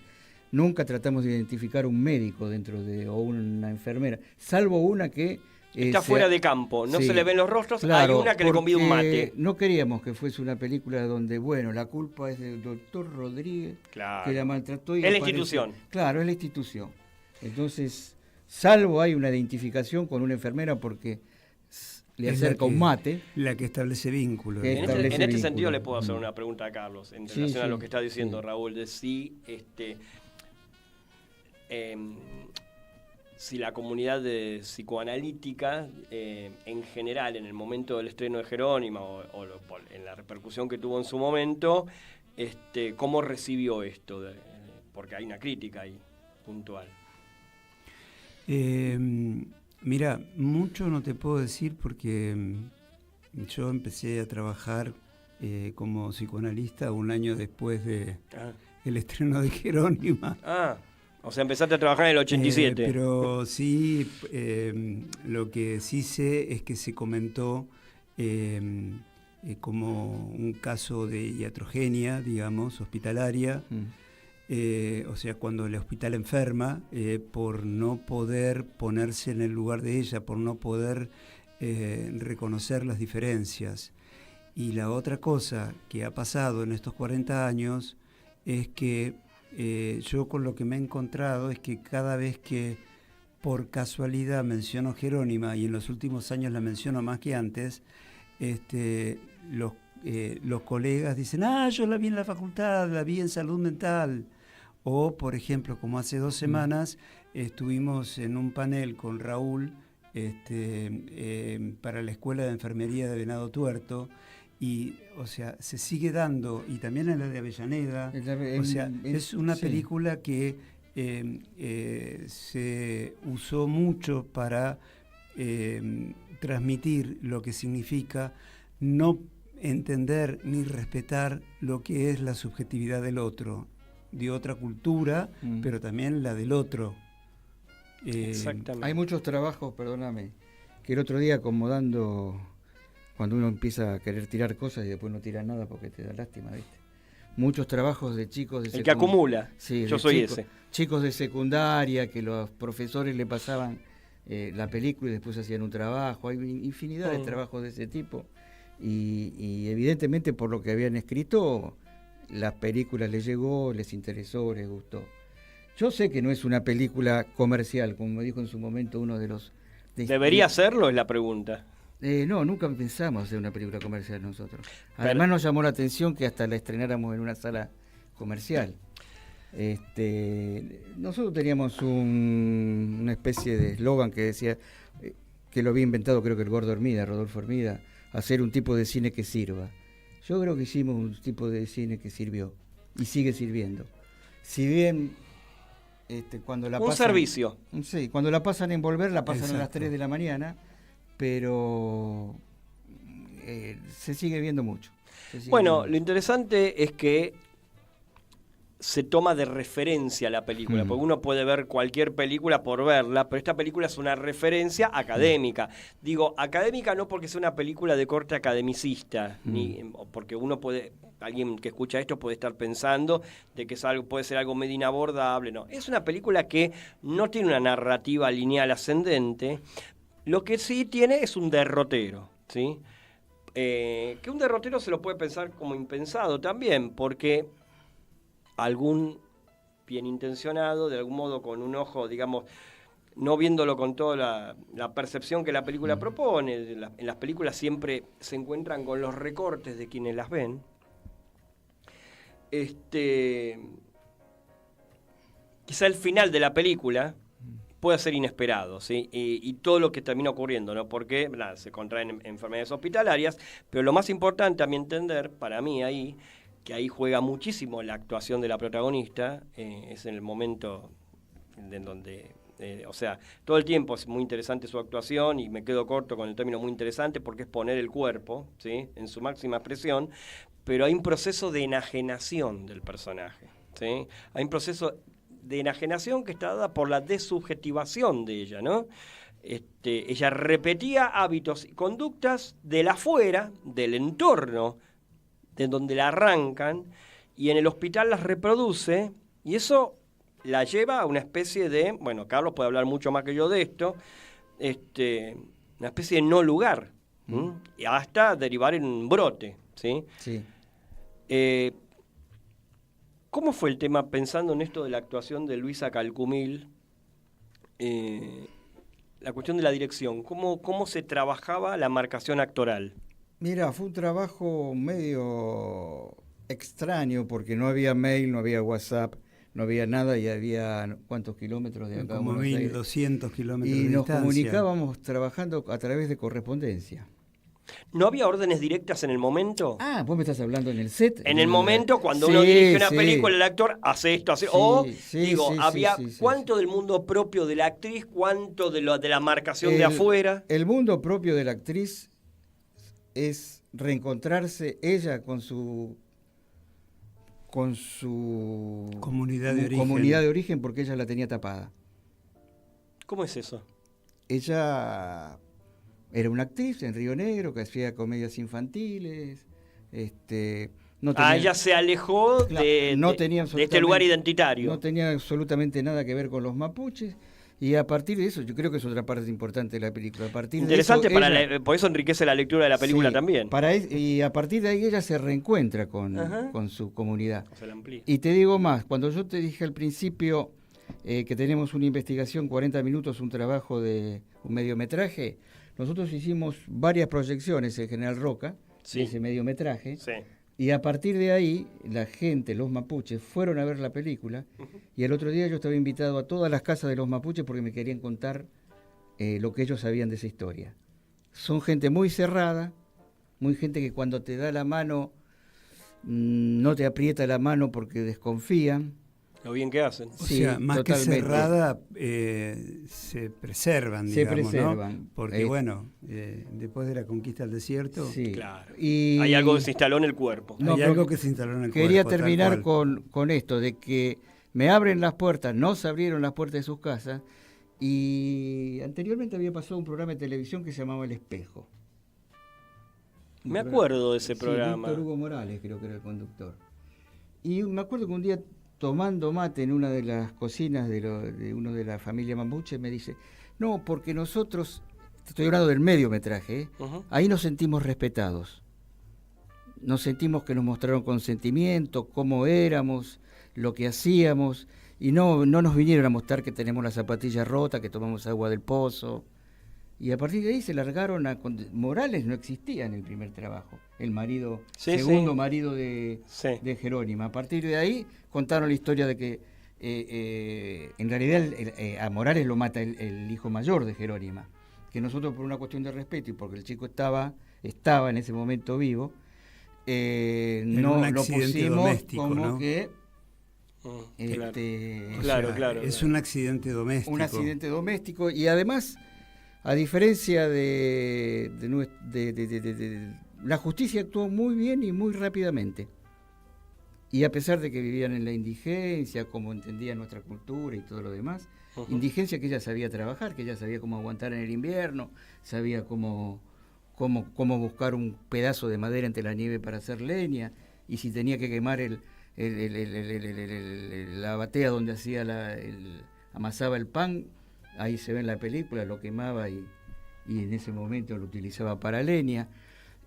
nunca tratamos de identificar un médico o una enfermera, salvo una que está fuera de campo, no sí, se le ven los rostros, claro, hay una que le convida un mate. No queríamos que fuese una película donde, bueno, la culpa es del doctor Rodríguez, claro, que la maltrató. Y es la institución. Claro, es la institución. Entonces, salvo hay una identificación con una enfermera porque le acerca un mate. La que establece vínculos. En este sentido le puedo hacer una pregunta a Carlos, en relación a lo que está diciendo Raúl, de si la comunidad psicoanalítica, en general, en el momento del estreno de Jerónima o en la repercusión que tuvo en su momento, ¿cómo recibió esto? Porque hay una crítica ahí, puntual. Mira, mucho no te puedo decir porque yo empecé a trabajar como psicoanalista un año después del estreno de Jerónima. O sea, empezaste a trabajar en el 87. Pero sí, lo que sí sé es que se comentó como un caso de iatrogenia, digamos, hospitalaria. O sea, cuando el hospital enferma, por no poder ponerse en el lugar de ella, por no poder reconocer las diferencias. Y la otra cosa que ha pasado en estos 40 años es que yo con lo que me he encontrado es que cada vez que por casualidad menciono Jerónima, y en los últimos años la menciono más que antes, los colegas dicen, yo la vi en la facultad, la vi en salud mental. O, por ejemplo, como hace 2 semanas, estuvimos en un panel con Raúl para la Escuela de Enfermería de Venado Tuerto, y, o sea, se sigue dando, y también en la de Avellaneda, es una película que se usó mucho para transmitir lo que significa no entender ni respetar lo que es la subjetividad del otro, de otra cultura, pero también la del otro. Exactamente. Hay muchos trabajos, perdóname, que el otro día acomodando, cuando uno empieza a querer tirar cosas y después no tira nada porque te da lástima, ¿viste? Muchos trabajos de chicos de secundaria. El que acumula, sí, yo soy ese. Chicos de secundaria que los profesores le pasaban la película y después hacían un trabajo. Hay infinidad de trabajos de ese tipo y evidentemente por lo que habían escrito, la película les llegó, les interesó, les gustó. Yo sé que no es una película comercial, como me dijo en su momento uno de los... ¿Debería serlo? Es la pregunta. No, nunca pensamos hacer una película comercial nosotros. Además nos llamó la atención que hasta la estrenáramos en una sala comercial. Nosotros teníamos una especie de eslogan que decía, que lo había inventado creo que el gordo Hermida, Rodolfo Hermida, hacer un tipo de cine que sirva. Yo creo que hicimos un tipo de cine que sirvió y sigue sirviendo. Si bien cuando la pasan... Un servicio. Sí, cuando la pasan en Volver, la pasan a las 3 de la mañana, pero se sigue viendo mucho. Bueno, lo interesante es que se toma de referencia la película, porque uno puede ver cualquier película por verla, pero esta película es una referencia académica. Digo, académica no porque sea una película de corte academicista, ni porque alguien que escucha esto puede estar pensando de que puede ser algo medio inabordable, no. Es una película que no tiene una narrativa lineal ascendente, lo que sí tiene es un derrotero, ¿sí? Que un derrotero se lo puede pensar como impensado también, porque algún bien intencionado, de algún modo con un ojo, digamos, no viéndolo con toda la percepción que la película propone. En las películas siempre se encuentran con los recortes de quienes las ven. Quizá el final de la película puede ser inesperado, ¿sí? Y todo lo que termina ocurriendo, ¿no? Porque se contraen enfermedades hospitalarias, pero lo más importante, a mi entender, para mí ahí, que ahí juega muchísimo la actuación de la protagonista, es en el momento en donde... o sea, todo el tiempo es muy interesante su actuación y me quedo corto con el término muy interesante porque es poner el cuerpo, ¿sí? En su máxima expresión, pero hay un proceso de enajenación del personaje, ¿sí? Hay un proceso de enajenación que está dada por la desubjetivación de ella, ¿no? Ella repetía hábitos y conductas del afuera, del entorno, de donde la arrancan, y en el hospital las reproduce, y eso la lleva a una especie de, bueno, Carlos puede hablar mucho más que yo de esto, una especie de no lugar, y hasta derivar en un brote, ¿sí? Sí. ¿Cómo fue el tema, pensando en esto de la actuación de Luisa Calcumil, la cuestión de la dirección? ¿Cómo se trabajaba la marcación actoral? Mira, fue un trabajo medio extraño porque no había mail, no había WhatsApp, no había nada y había ¿cuántos kilómetros de acá? Como 1.200 kilómetros de distancia. Y nos comunicábamos trabajando a través de correspondencia. ¿No había órdenes directas en el momento? Ah, vos me estás hablando en el set. En el momento, cuando uno dirige una película, el actor hace esto, hace... había cuánto del mundo propio de la actriz, cuánto de la marcación de afuera. El mundo propio de la actriz es reencontrarse ella con su comunidad de origen porque ella la tenía tapada. ¿Cómo es eso? Ella era una actriz en Río Negro que hacía comedias infantiles. No tenía, ella se alejó de este lugar identitario. No tenía absolutamente nada que ver con los mapuches. Y a partir de eso, yo creo que es otra parte importante de la película. Interesante, por eso enriquece la lectura de la película también. Y a partir de ahí ella se reencuentra con su comunidad. Se la amplía. Y te digo más, cuando yo te dije al principio que tenemos una investigación, 40 minutos, un trabajo de un mediometraje, nosotros hicimos varias proyecciones en General Roca, de ese mediometraje. Sí. Y a partir de ahí, la gente, los mapuches, fueron a ver la película. Y el otro día yo estaba invitado a todas las casas de los mapuches porque me querían contar lo que ellos sabían de esa historia. Son gente muy cerrada, muy gente que cuando te da la mano, no te aprieta la mano porque desconfían. Lo bien que hacen. O sea, más totalmente. Que cerrada, se preservan, digamos, ¿no? Porque después de la conquista del desierto... Sí, claro. Y hay algo que se instaló en el cuerpo. Hay algo que se instaló en el cuerpo. Quería terminar con esto, de que me abren las puertas, no se abrieron las puertas de sus casas, y anteriormente había pasado un programa de televisión que se llamaba El Espejo. Me acuerdo de ese programa. Víctor Hugo Morales creo que era el conductor. Y me acuerdo que un día, tomando mate en una de las cocinas de uno de la familia mapuche, me dice, no, porque nosotros, estoy hablando del mediometraje, ahí nos sentimos respetados. Nos sentimos que nos mostraron consentimiento, cómo éramos, lo que hacíamos, y no nos vinieron a mostrar que tenemos la zapatilla rota, que tomamos agua del pozo. Y a partir de ahí se largaron Morales no existía en el primer trabajo, el marido, segundo marido de Jerónima. A partir de ahí contaron la historia de que en realidad a Morales lo mata el hijo mayor de Jerónima, que nosotros por una cuestión de respeto y porque el chico estaba en ese momento vivo, no lo pusimos doméstico, como ¿no? que... Claro. Es un accidente doméstico. Un accidente doméstico y además... A diferencia de la justicia actuó muy bien y muy rápidamente. Y a pesar de que vivían en la indigencia, como entendían nuestra cultura y todo lo demás, indigencia que ella sabía trabajar, que ella sabía cómo aguantar en el invierno, sabía cómo buscar un pedazo de madera entre la nieve para hacer leña, y si tenía que quemar la batea donde amasaba el pan, ahí se ve en la película, lo quemaba y en ese momento lo utilizaba para leña.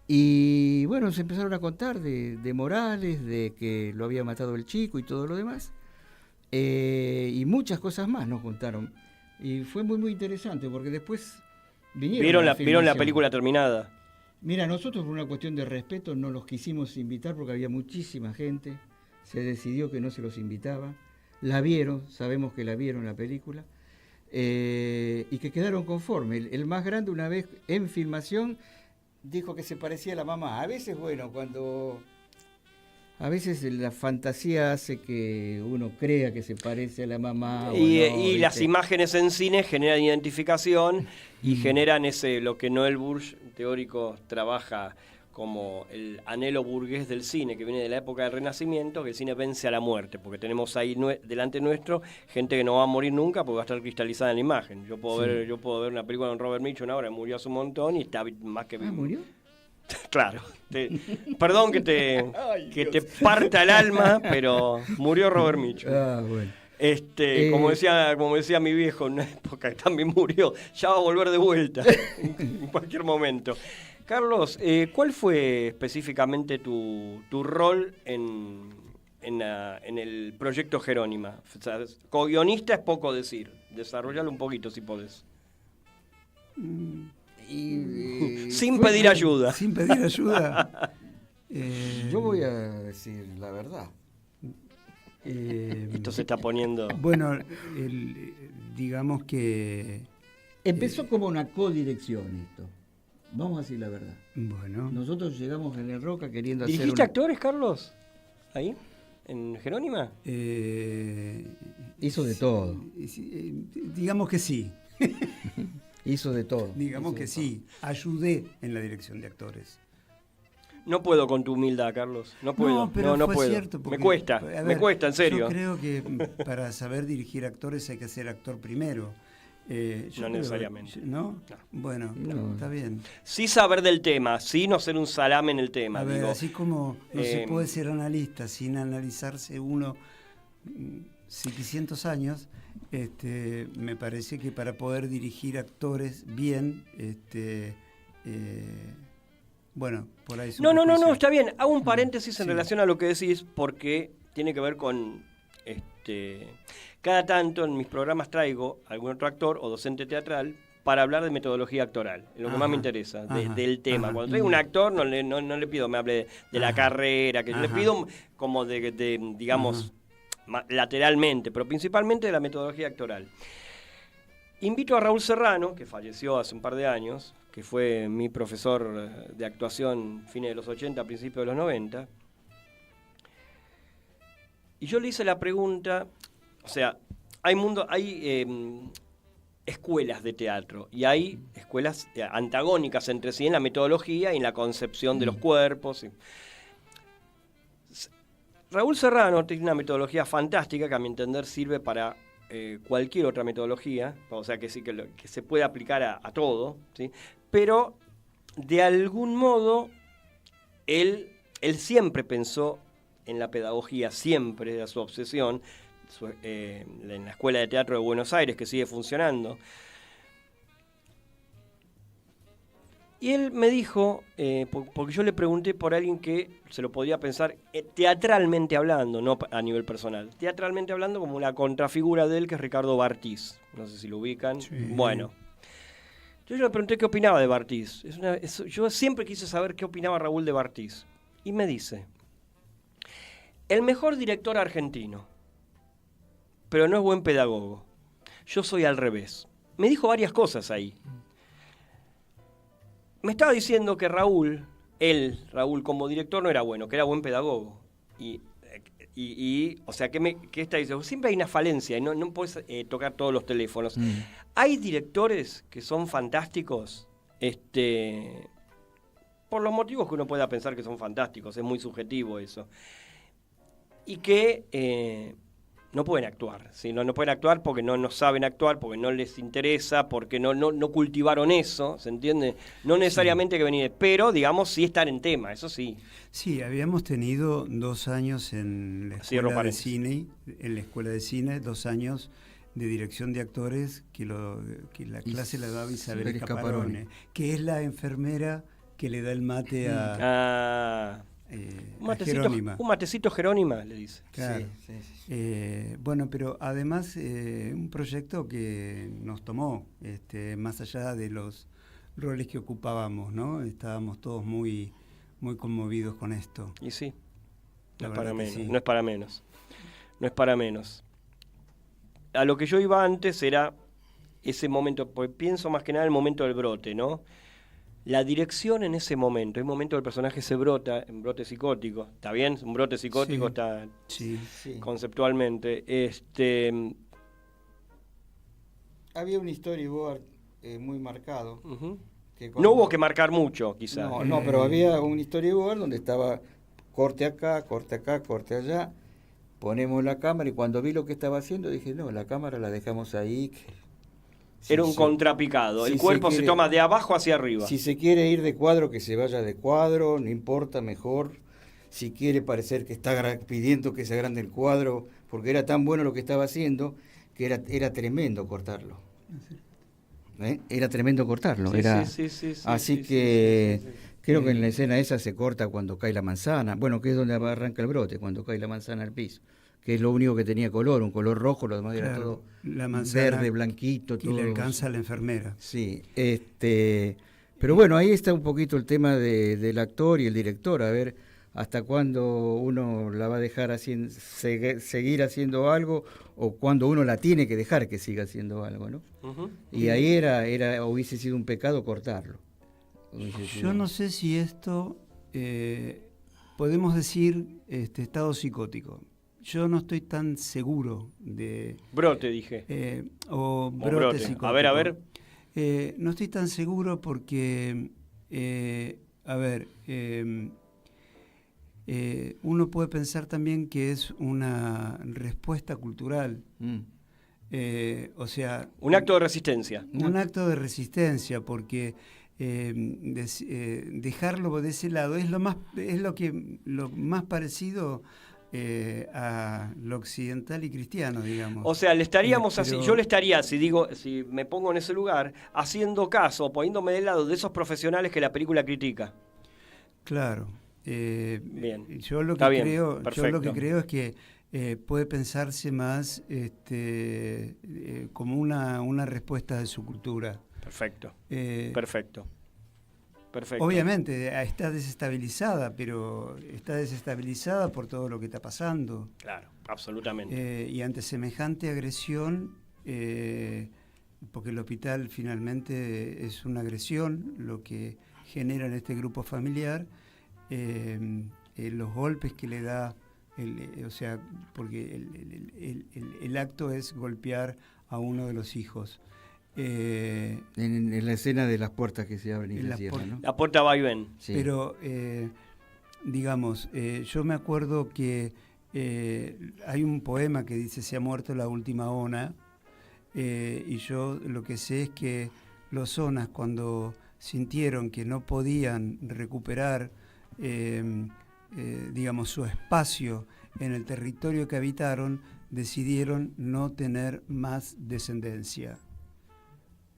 Y bueno, se empezaron a contar de Morales, de que lo había matado el chico y todo lo demás. Y muchas cosas más nos contaron. Y fue muy, muy interesante, porque después vinieron ¿Vieron a la filmación. película terminada? Mira, nosotros por una cuestión de respeto no los quisimos invitar porque había muchísima gente, se decidió que no se los invitaba, la vieron, sabemos que la vieron la película, y que quedaron conformes. El más grande una vez en filmación dijo que se parecía a la mamá. A veces, bueno, a veces la fantasía hace que uno crea que se parece a la mamá. Y no, las ¿viste? imágenes en cine generan identificación y generan lo que Noel Burge, teórico, trabaja como el anhelo burgués del cine, que viene de la época del Renacimiento, que el cine vence a la muerte, porque tenemos ahí delante nuestro gente que no va a morir nunca porque va a estar cristalizada en la imagen. Yo puedo ver una película con Robert Mitchum ahora, murió hace un montón y está más que... ¿Murió? Claro. Perdón que te parta el alma, pero murió Robert Mitchum. Bueno. Como decía mi viejo en una época que también murió, ya va a volver de vuelta en cualquier momento. Carlos, ¿cuál fue específicamente tu rol en el proyecto Jerónima? O sea, co-guionista es poco decir, desarrollalo un poquito si podés. Sin pedir ayuda. Sin pedir ayuda. Yo voy a decir la verdad. Esto se está poniendo... Bueno, digamos que... Empezó como una codirección esto. Vamos a decir la verdad. Bueno. Nosotros llegamos en el Roca queriendo hacer ¿Dirigiste actores, Carlos? ¿Ahí? ¿En Jerónima? Hizo de todo. Digamos que sí. Hizo de todo. Digamos que sí. Ayudé en la dirección de actores. No puedo con tu humildad, Carlos. No puedo. Pero no fue puedo. cierto. Me cuesta, me cuesta, en serio. Yo creo que para saber dirigir actores hay que ser actor primero. No necesariamente. ¿No? Bueno, está bien. Sí saber del tema, sí no ser un salame en el tema. A ver, digo, así como no se puede ser analista sin analizarse uno 700 años, me parece que para poder dirigir actores bien, bueno, por ahí... No, está bien. Hago un paréntesis en relación a lo que decís, porque tiene que ver con... cada tanto en mis programas traigo algún otro actor o docente teatral para hablar de metodología actoral, es lo que más me interesa, del tema. Cuando traigo un actor no le pido me hable de la carrera, que yo le pido como digamos, lateralmente, pero principalmente de la metodología actoral. Invito a Raúl Serrano, que falleció hace un par de años, que fue mi profesor de actuación fines de los 80, principios de los 90, y yo le hice la pregunta, o sea, hay escuelas de teatro y hay escuelas antagónicas entre sí en la metodología y en la concepción de los cuerpos. Raúl Serrano tiene una metodología fantástica que a mi entender sirve para cualquier otra metodología, o sea que sí que se puede aplicar a todo, ¿sí? Pero de algún modo él siempre pensó en la pedagogía, siempre era su obsesión, en la Escuela de Teatro de Buenos Aires, que sigue funcionando. Y él me dijo, porque yo le pregunté por alguien que se lo podía pensar teatralmente hablando, no a nivel personal, teatralmente hablando como la contrafigura de él, que es Ricardo Bartís. No sé si lo ubican. Sí. Bueno. Yo le pregunté qué opinaba de Bartís. Yo siempre quise saber qué opinaba Raúl de Bartís. Y me dice, el mejor director argentino, pero no es buen pedagogo. Yo soy al revés. Me dijo varias cosas ahí. Me estaba diciendo que Raúl como director no era bueno, que era buen pedagogo. O sea, ¿qué está diciendo? Siempre hay una falencia y no puedes tocar todos los teléfonos. Hay directores que son fantásticos, por los motivos que uno pueda pensar que son fantásticos, es muy subjetivo eso. Y que no pueden actuar, ¿sí? No pueden actuar porque no saben actuar, porque no les interesa, porque no cultivaron eso, ¿se entiende? No necesariamente que venir, pero digamos sí estar en tema, eso sí. Sí, habíamos tenido 2 años en la escuela de cine, 2 años de dirección de actores que la clase la daba Isabel Escaparone, que es la enfermera que le da el mate a Jerónima. Un matecito Jerónima, le dice. Claro. Bueno, pero además un proyecto que nos tomó, más allá de los roles que ocupábamos, ¿no? Estábamos todos muy, muy conmovidos con esto. Y sí, no La es para verdad que menos, sí. no es para menos. No es para menos. A lo que yo iba antes era ese momento, pues pienso más que nada el momento del brote, ¿no? La dirección en ese momento, el momento del personaje se brota, en brote psicótico, ¿está bien? Un brote psicótico Sí. está Sí. Sí. conceptualmente. Había un storyboard muy marcado. Ujú. Que No hubo que marcar mucho, quizás. No, pero había un storyboard donde estaba corte acá, corte acá, corte allá. Ponemos la cámara y cuando vi lo que estaba haciendo dije, no, la cámara la dejamos ahí. Era un contrapicado, si el cuerpo se quiere- toma de abajo hacia arriba. Si se quiere ir de cuadro, que se vaya de cuadro, no importa, mejor. Si quiere parecer que está pidiendo que se agrande el cuadro, porque era tan bueno lo que estaba haciendo, que era tremendo cortarlo. Era tremendo cortarlo. Sí, era... sí, sí, sí, Así sí, que sí, sí, sí. creo que en la escena esa se corta cuando cae la manzana. Bueno, que es donde arranca el brote, cuando cae la manzana al piso. Que es lo único que tenía color, un color rojo, lo demás era Claro, todo la manzana verde, blanquito. Y Todo. le alcanza a la enfermera. Sí, pero bueno, ahí está un poquito el tema del actor y el director, a ver hasta cuándo uno la va a dejar seguir haciendo algo o cuándo uno la tiene que dejar que siga haciendo algo, ¿no? Ujú. Y ahí hubiese sido un pecado cortarlo. Yo no sé si esto podemos decir estado psicótico. Yo no estoy tan seguro de... Brote, dije. O brote brote. psicótico. A ver. No estoy tan seguro porque, uno puede pensar también que es una respuesta cultural. O sea... Un acto de resistencia. Un acto de resistencia, porque dejarlo de ese lado es lo más parecido a lo occidental y cristiano, digamos. O sea, le estaríamos Pero- así, yo le estaría, si me pongo en ese lugar, haciendo caso, poniéndome del lado de esos profesionales que la película critica. Claro. Bien. Yo lo Está que bien, creo, perfecto. es que puede pensarse más como una respuesta de su cultura. Perfecto. Eh, Perfecto. Perfecto. Obviamente está desestabilizada, pero está desestabilizada por todo lo que está pasando. Claro, absolutamente. Y ante semejante agresión, porque el hospital finalmente es una agresión, lo que genera en este grupo familiar, los golpes que le da, o sea, porque el acto es golpear a uno de los hijos. En la escena de las puertas que se abren y En se las cierran, ¿no? La puerta va y ven. Sí. Pero, digamos, yo me acuerdo que hay un poema que dice "Se ha muerto la última ona", y yo lo que sé es que los onas, cuando sintieron que no podían recuperar, digamos, su espacio en el territorio que habitaron, decidieron no tener más descendencia.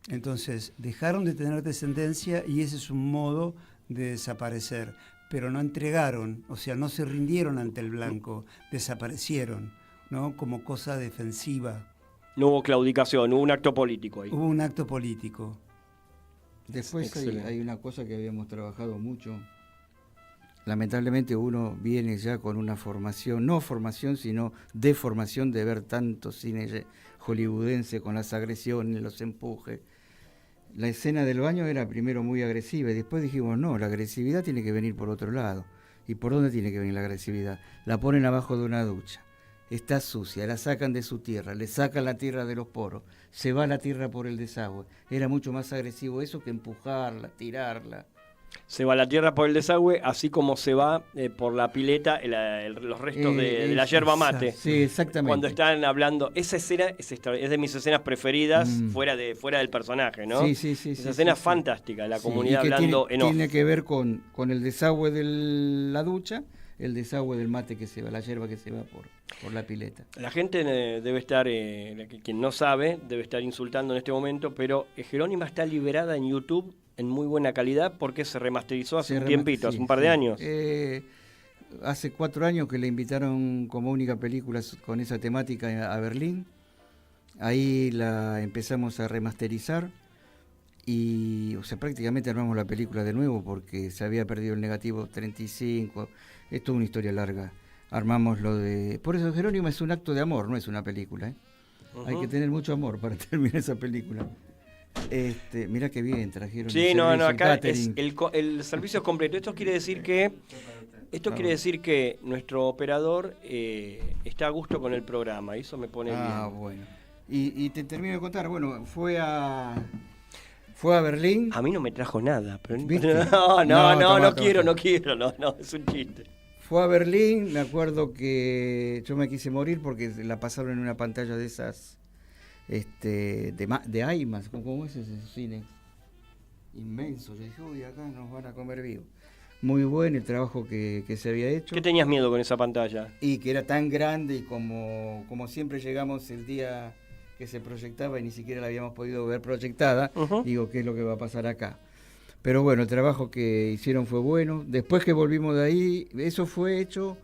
Entonces, dejaron de tener descendencia y ese es un modo de desaparecer, pero no entregaron, o sea, no se rindieron ante el blanco, desaparecieron, ¿no? Como cosa defensiva. No hubo claudicación, hubo un acto político ahí. Hubo un acto político. Después Excelente. hay una cosa que habíamos trabajado mucho. Lamentablemente uno viene ya con una formación, no formación, sino deformación de ver tanto cine hollywoodense con las agresiones, los empujes. La escena del baño era primero muy agresiva y después dijimos, no, la agresividad tiene que venir por otro lado. ¿Y por dónde tiene que venir la agresividad? La ponen abajo de una ducha. Está sucia, la sacan de su tierra, le sacan la tierra de los poros, se va la tierra por el desagüe. Era mucho más agresivo eso que empujarla, tirarla. Se va la tierra por el desagüe, así como se va por la pileta los restos de la yerba mate. Sí, exactamente. Cuando están hablando, esa escena es de mis escenas preferidas fuera del personaje, ¿no? Sí. Esa escena es fantástica, la Sí, comunidad y que hablando en off. tiene que ver con el desagüe de la ducha, el desagüe del mate que se va, la yerba que se va por la pileta. La gente debe estar, quien no sabe, debe estar insultando en este momento, pero Jerónima está liberada en YouTube en muy buena calidad porque se remasterizó hace un tiempito, hace un par de años. hace 4 años que le invitaron como única película con esa temática a Berlín. Ahí la empezamos a remasterizar y, o sea, prácticamente armamos la película de nuevo porque se había perdido el negativo 35. Es toda una historia larga. Armamos lo de... Por eso Jerónimo es un acto de amor, no es una película, ¿eh? Hay que tener mucho amor para terminar esa película. Mirá qué bien trajeron. Sí, el no, servicio, acá catering. el servicio es completo. Esto quiere decir que nuestro operador está a gusto con el programa, y eso me pone bien. Bueno. Y te termino de contar, bueno, fue a Berlín. A mí no me trajo nada, pero ¿Viste? no quiero, es un chiste. Fue a Berlín, me acuerdo que yo me quise morir porque la pasaron en una pantalla de esas, de IMAX, ¿cómo es ese cine? Inmenso, yo dije, uy, acá nos van a comer vivos. Muy bueno el trabajo que se había hecho. ¿Qué tenías miedo con esa pantalla? Y que era tan grande y como siempre llegamos el día que se proyectaba y ni siquiera la habíamos podido ver proyectada, digo, ¿qué es lo que va a pasar acá? Pero bueno, el trabajo que hicieron fue bueno. Después que volvimos de ahí, eso fue hecho,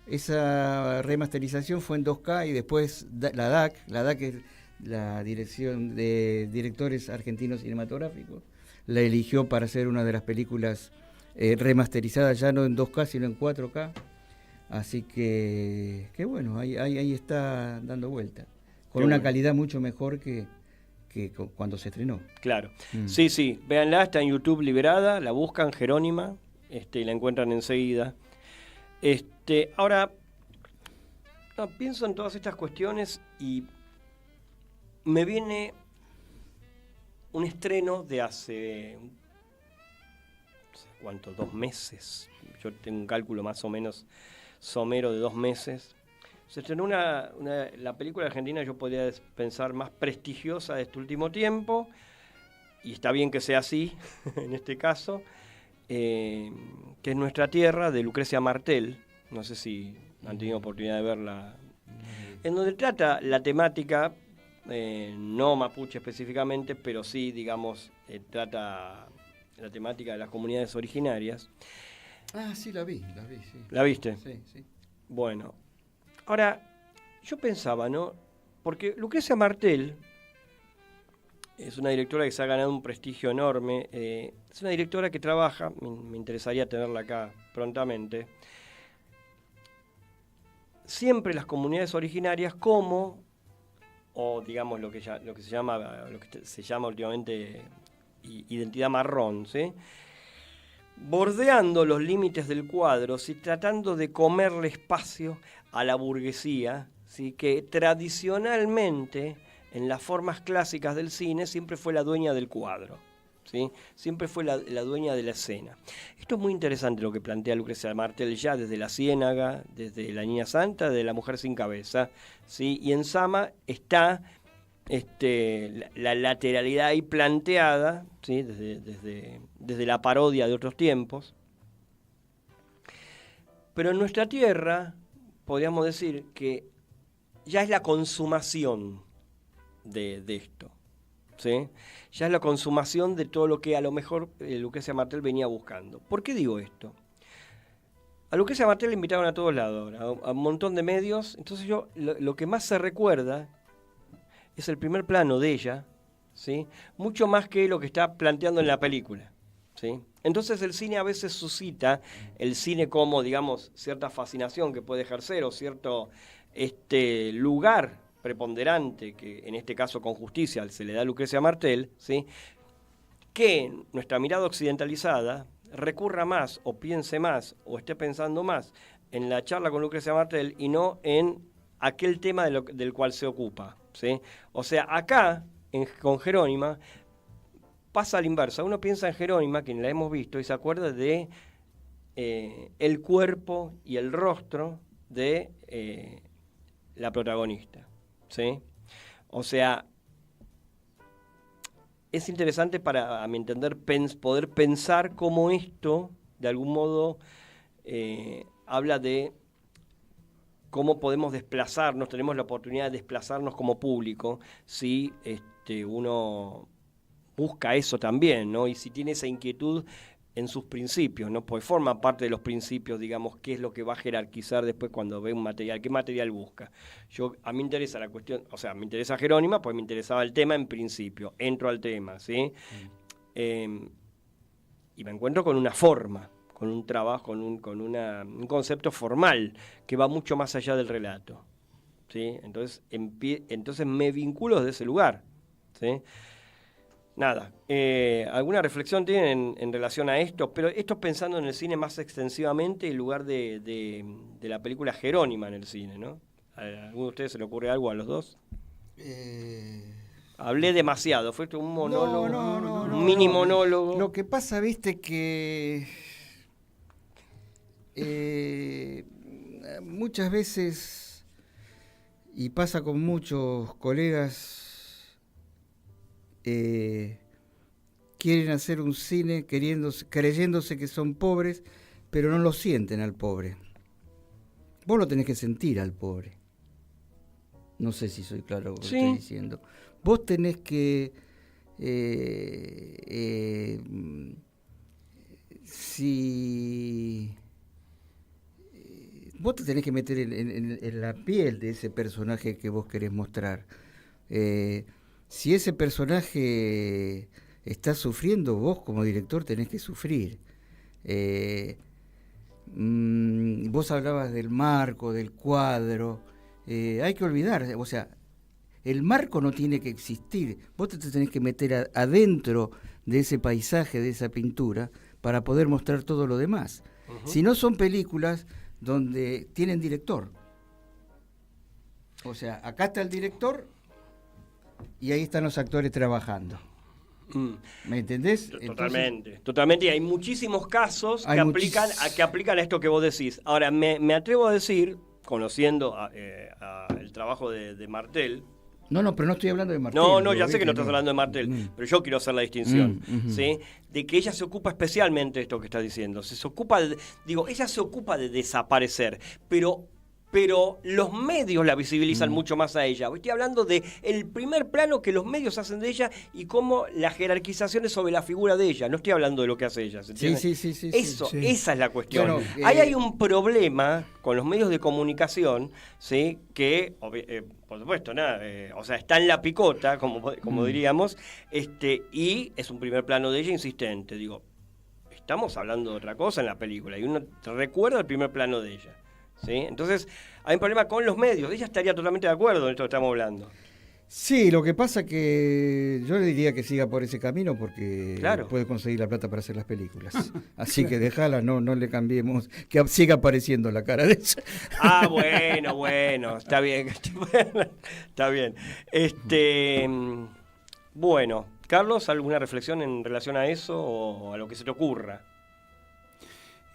esa remasterización fue en 2K y después la DAC es la Dirección de Directores Argentinos Cinematográficos, la eligió para hacer una de las películas remasterizadas ya no en 2K sino en 4K. Así que bueno, ahí está dando vuelta. Con una calidad mucho mejor que cuando se estrenó. Claro. Sí, véanla, está en YouTube liberada, la buscan, Jerónima, y la encuentran enseguida. Ahora, pienso en todas estas cuestiones y me viene un estreno de hace, no sé cuánto, 2 meses. Yo tengo un cálculo más o menos somero de 2 meses. Se estrenó la película argentina, yo podría pensar, más prestigiosa de este último tiempo, y está bien que sea así, en este caso, que es Nuestra Tierra, de Lucrecia Martel. No sé si han tenido oportunidad de verla. En donde trata la temática, no mapuche específicamente, pero sí, digamos, trata la temática de las comunidades originarias. Ah, sí, la vi, sí. ¿La viste? Sí. Bueno. Ahora, yo pensaba, ¿no? Porque Lucrecia Martel es una directora que se ha ganado un prestigio enorme. Es una directora que trabaja, me interesaría tenerla acá prontamente, siempre las comunidades originarias como, o digamos lo que se llama últimamente identidad marrón, ¿sí? Bordeando los límites del cuadro, ¿sí? Tratando de comerle espacio a la burguesía, ¿sí? Que tradicionalmente, en las formas clásicas del cine, siempre fue la dueña del cuadro, ¿sí? Siempre fue la dueña de la escena. Esto es muy interesante lo que plantea Lucrecia Martel ya desde La Ciénaga, desde La Niña Santa, de La Mujer sin Cabeza, ¿sí? Y en Sama está la lateralidad ahí planteada, ¿sí? desde la parodia de otros tiempos. Pero en Nuestra Tierra podríamos decir que ya es la consumación de esto, ¿sí? Ya es la consumación de todo lo que a lo mejor Lucrecia Martel venía buscando. ¿Por qué digo esto? A Lucrecia Martel le invitaron a todos lados, a un montón de medios. Entonces lo que más se recuerda es el primer plano de ella, ¿sí? Mucho más que lo que está planteando en la película, ¿sí? Entonces el cine a veces suscita, el cine como, digamos, cierta fascinación que puede ejercer o cierto lugar preponderante que en este caso con justicia se le da a Lucrecia Martel, ¿sí? Que nuestra mirada occidentalizada recurra más o piense más o esté pensando más en la charla con Lucrecia Martel y no en aquel tema del cual se ocupa, ¿sí? O sea, acá, con Jerónima, pasa a la inversa. Uno piensa en Jerónima, quien la hemos visto, y se acuerda de el cuerpo y el rostro de la protagonista, ¿sí? O sea, es interesante para, a mi entender, poder pensar cómo esto, de algún modo, habla de cómo podemos desplazarnos, tenemos la oportunidad de desplazarnos como público si uno busca eso también, ¿no? Y si tiene esa inquietud en sus principios, ¿no? Porque forma parte de los principios, digamos, qué es lo que va a jerarquizar después cuando ve un material, qué material busca. A mí me interesa la cuestión, o sea, me interesa Jerónima, pues me interesaba el tema en principio, entro al tema, ¿sí? Y me encuentro con una forma, con un trabajo, con un concepto formal que va mucho más allá del relato, ¿sí? Entonces me vinculo desde ese lugar, ¿sí? Nada, ¿alguna reflexión tienen en relación a esto? Pero esto pensando en el cine más extensivamente en lugar de la película Jerónima en el cine, ¿no? ¿A alguno de ustedes se le ocurre algo a los dos? Hablé demasiado, fue un monólogo, un mini monólogo. Lo que pasa, viste, que muchas veces, y pasa con muchos colegas, quieren hacer un cine creyéndose que son pobres, pero no lo sienten al pobre. Vos lo tenés que sentir al pobre. No sé si soy claro con lo que estoy diciendo. Vos tenés que vos te tenés que meter en la piel de ese personaje que vos querés mostrar. Si ese personaje está sufriendo, vos como director tenés que sufrir. Vos hablabas del marco, del cuadro. Hay que olvidar, o sea, el marco no tiene que existir. Vos te tenés que meter adentro de ese paisaje, de esa pintura, para poder mostrar todo lo demás. Si no, son películas donde tienen director. O sea, acá está el director y ahí están los actores trabajando. ¿Me entendés? Totalmente. Y hay muchísimos casos que aplican a esto que vos decís. Ahora, me atrevo a decir, conociendo el trabajo de Martel. No, pero no estoy hablando de Martel. No, ya sé que no estás hablando de Martel, pero yo quiero hacer la distinción, ¿sí? De que ella se ocupa especialmente de esto que estás diciendo. Ella se ocupa de desaparecer, pero los medios la visibilizan mucho más a ella. Estoy hablando de el primer plano que los medios hacen de ella y cómo la jerarquización es sobre la figura de ella. No estoy hablando de lo que hace ella. ¿Se entiende? Sí. Esa es la cuestión. Bueno, ahí hay un problema con los medios de comunicación, ¿sí? Que, por supuesto, está en la picota, como diríamos, y es un primer plano de ella insistente. Digo, estamos hablando de otra cosa en la película y uno recuerda el primer plano de ella. ¿Sí? Entonces, hay un problema con los medios. Ella estaría totalmente de acuerdo en esto que estamos hablando. Sí, lo que pasa que yo le diría que siga por ese camino porque puede conseguir la plata para hacer las películas. Así que déjala, no le cambiemos, que siga apareciendo la cara de ella. Bueno, está bien. Está bien. Bueno, Carlos, ¿alguna reflexión en relación a eso o a lo que se te ocurra?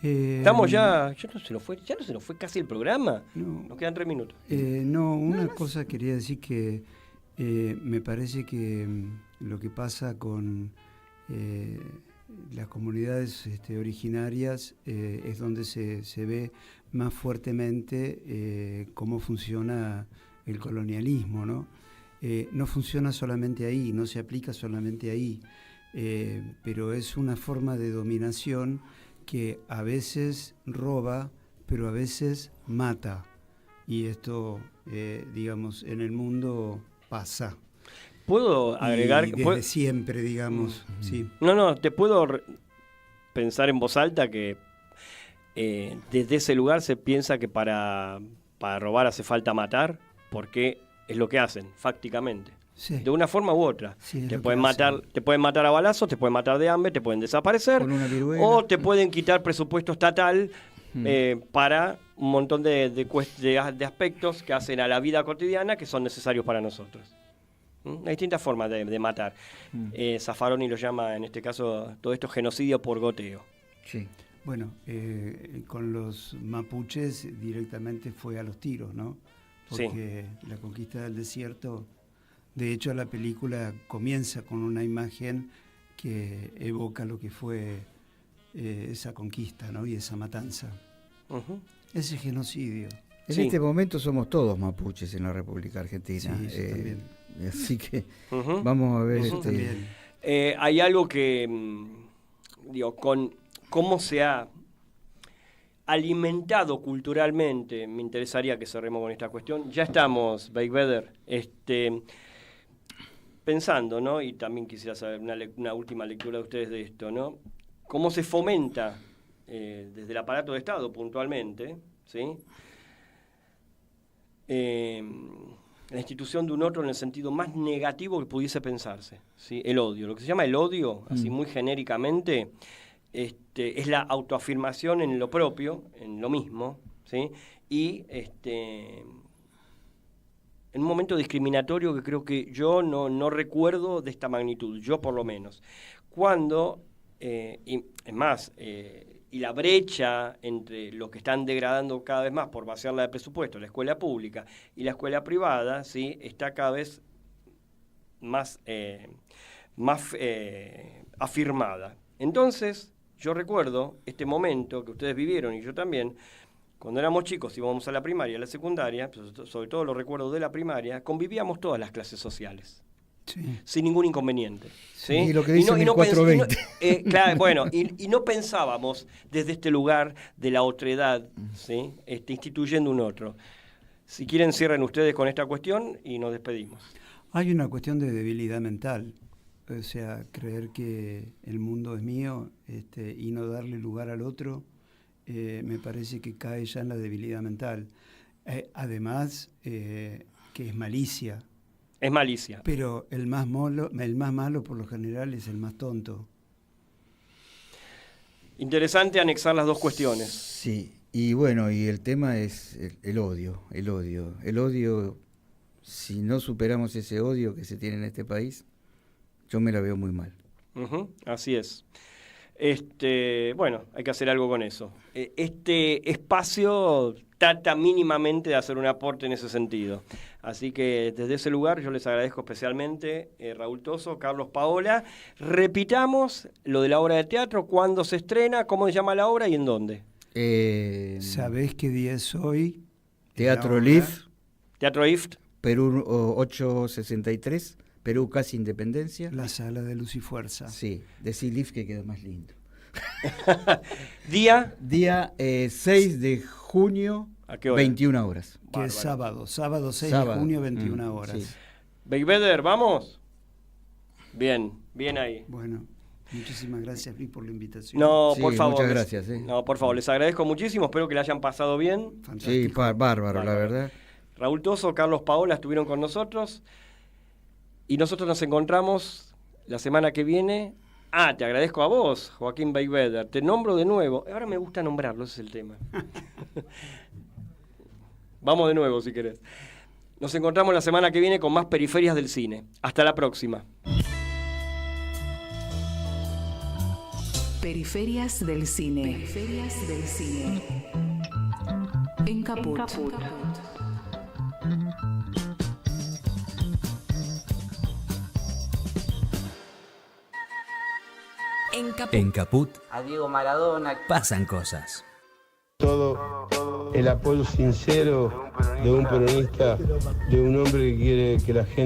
Estamos ya no se nos fue casi el programa. Nos quedan 3 minutos. Una cosa quería decir que me parece que lo que pasa con las comunidades originarias es donde se ve más fuertemente cómo funciona el colonialismo, ¿no? No funciona solamente ahí, no se aplica solamente ahí, pero es una forma de dominación que a veces roba, pero a veces mata. Y esto, digamos, en el mundo pasa. ¿Puedo agregar? Desde siempre, digamos, sí. Te puedo pensar en voz alta que desde ese lugar se piensa que para robar hace falta matar, porque es lo que hacen, fácticamente. Sí. De una forma u otra. Sí, te pueden matar a balazos, te pueden matar de hambre, te pueden desaparecer, o te pueden quitar presupuesto estatal para un montón de aspectos que hacen a la vida cotidiana que son necesarios para nosotros. Hay distintas formas de matar. Zaffaroni lo llama, en este caso, todo esto genocidio por goteo. Sí. Bueno, con los mapuches directamente fue a los tiros, ¿no? Porque la conquista del desierto... De hecho, la película comienza con una imagen que evoca lo que fue esa conquista, ¿no? Y esa matanza. Ese genocidio. En este momento somos todos mapuches en la República Argentina. Sí, también. Así que vamos a ver. Hay algo que, cómo se ha alimentado culturalmente. Me interesaría que cerremos con esta cuestión. Ya estamos, Beigbeder, pensando, ¿no? Y también quisiera saber una última lectura de ustedes de esto, ¿no? Cómo se fomenta desde el aparato de Estado puntualmente, ¿sí? La institución de un otro en el sentido más negativo que pudiese pensarse, ¿sí? El odio. Lo que se llama el odio, así muy genéricamente, es la autoafirmación en lo propio, en lo mismo, ¿sí? Y en un momento discriminatorio que creo que yo no recuerdo de esta magnitud, yo por lo menos. Cuando, y es más, y la brecha entre los que están degradando cada vez más por vaciarla de presupuesto, la escuela pública y la escuela privada, ¿sí? Está cada vez más afirmada. Entonces, yo recuerdo este momento que ustedes vivieron y yo también, cuando éramos chicos íbamos a la primaria, a la secundaria, sobre todo los recuerdos de la primaria, convivíamos todas las clases sociales. Sí. Sin ningún inconveniente. ¿Sí? Y lo que dice 1420. Claro, bueno, y no pensábamos desde este lugar de la otredad, ¿sí? Instituyendo un otro. Si quieren, cierren ustedes con esta cuestión y nos despedimos. Hay una cuestión de debilidad mental, o sea, creer que el mundo es mío y no darle lugar al otro, me parece que cae ya en la debilidad mental. Además, que es malicia. Es malicia. Pero el más malo por lo general es el más tonto. Interesante anexar las dos cuestiones. Sí, y bueno, y el tema es el odio. El odio, si no superamos ese odio que se tiene en este país, yo me la veo muy mal. Así es. Bueno, hay que hacer algo con eso. Este espacio trata mínimamente de hacer un aporte en ese sentido. Así que desde ese lugar yo les agradezco especialmente, Raúl Toso, Carlos Paola. Repitamos lo de la obra de teatro, cuándo se estrena, cómo se llama la obra y en dónde. ¿Sabés qué día es hoy? Teatro LIF. Teatro IFT. Perú 863, Perú casi independencia. La sala de Luz y Fuerza. Sí, decí LIF que quedó más lindo. ¿Día? Día 6 de junio, ¿a qué hora? 21 horas. Que es sábado 6 de junio, 21 horas. Sí. Beigbeder, ¿vamos? Bien ahí. Bueno, muchísimas gracias, Luis, por la invitación. No, Sí, por favor. muchas gracias. No, por favor, les agradezco muchísimo, espero que la hayan pasado bien. Fantástico. Sí, bárbaro, la verdad. Raúl Toso, Carlos Paola estuvieron con nosotros y nosotros nos encontramos la semana que viene. Te agradezco a vos, Joaquín Beigbeder. Te nombro de nuevo. Ahora me gusta nombrarlo, ese es el tema. Vamos de nuevo, si querés. Nos encontramos la semana que viene con más Periferias del Cine. Hasta la próxima. Periferias del Cine. Periferias del Cine. En Caput. En Caput A Diego Maradona. pasan cosas. Todo el apoyo sincero de un peronista, de un hombre que quiere que la gente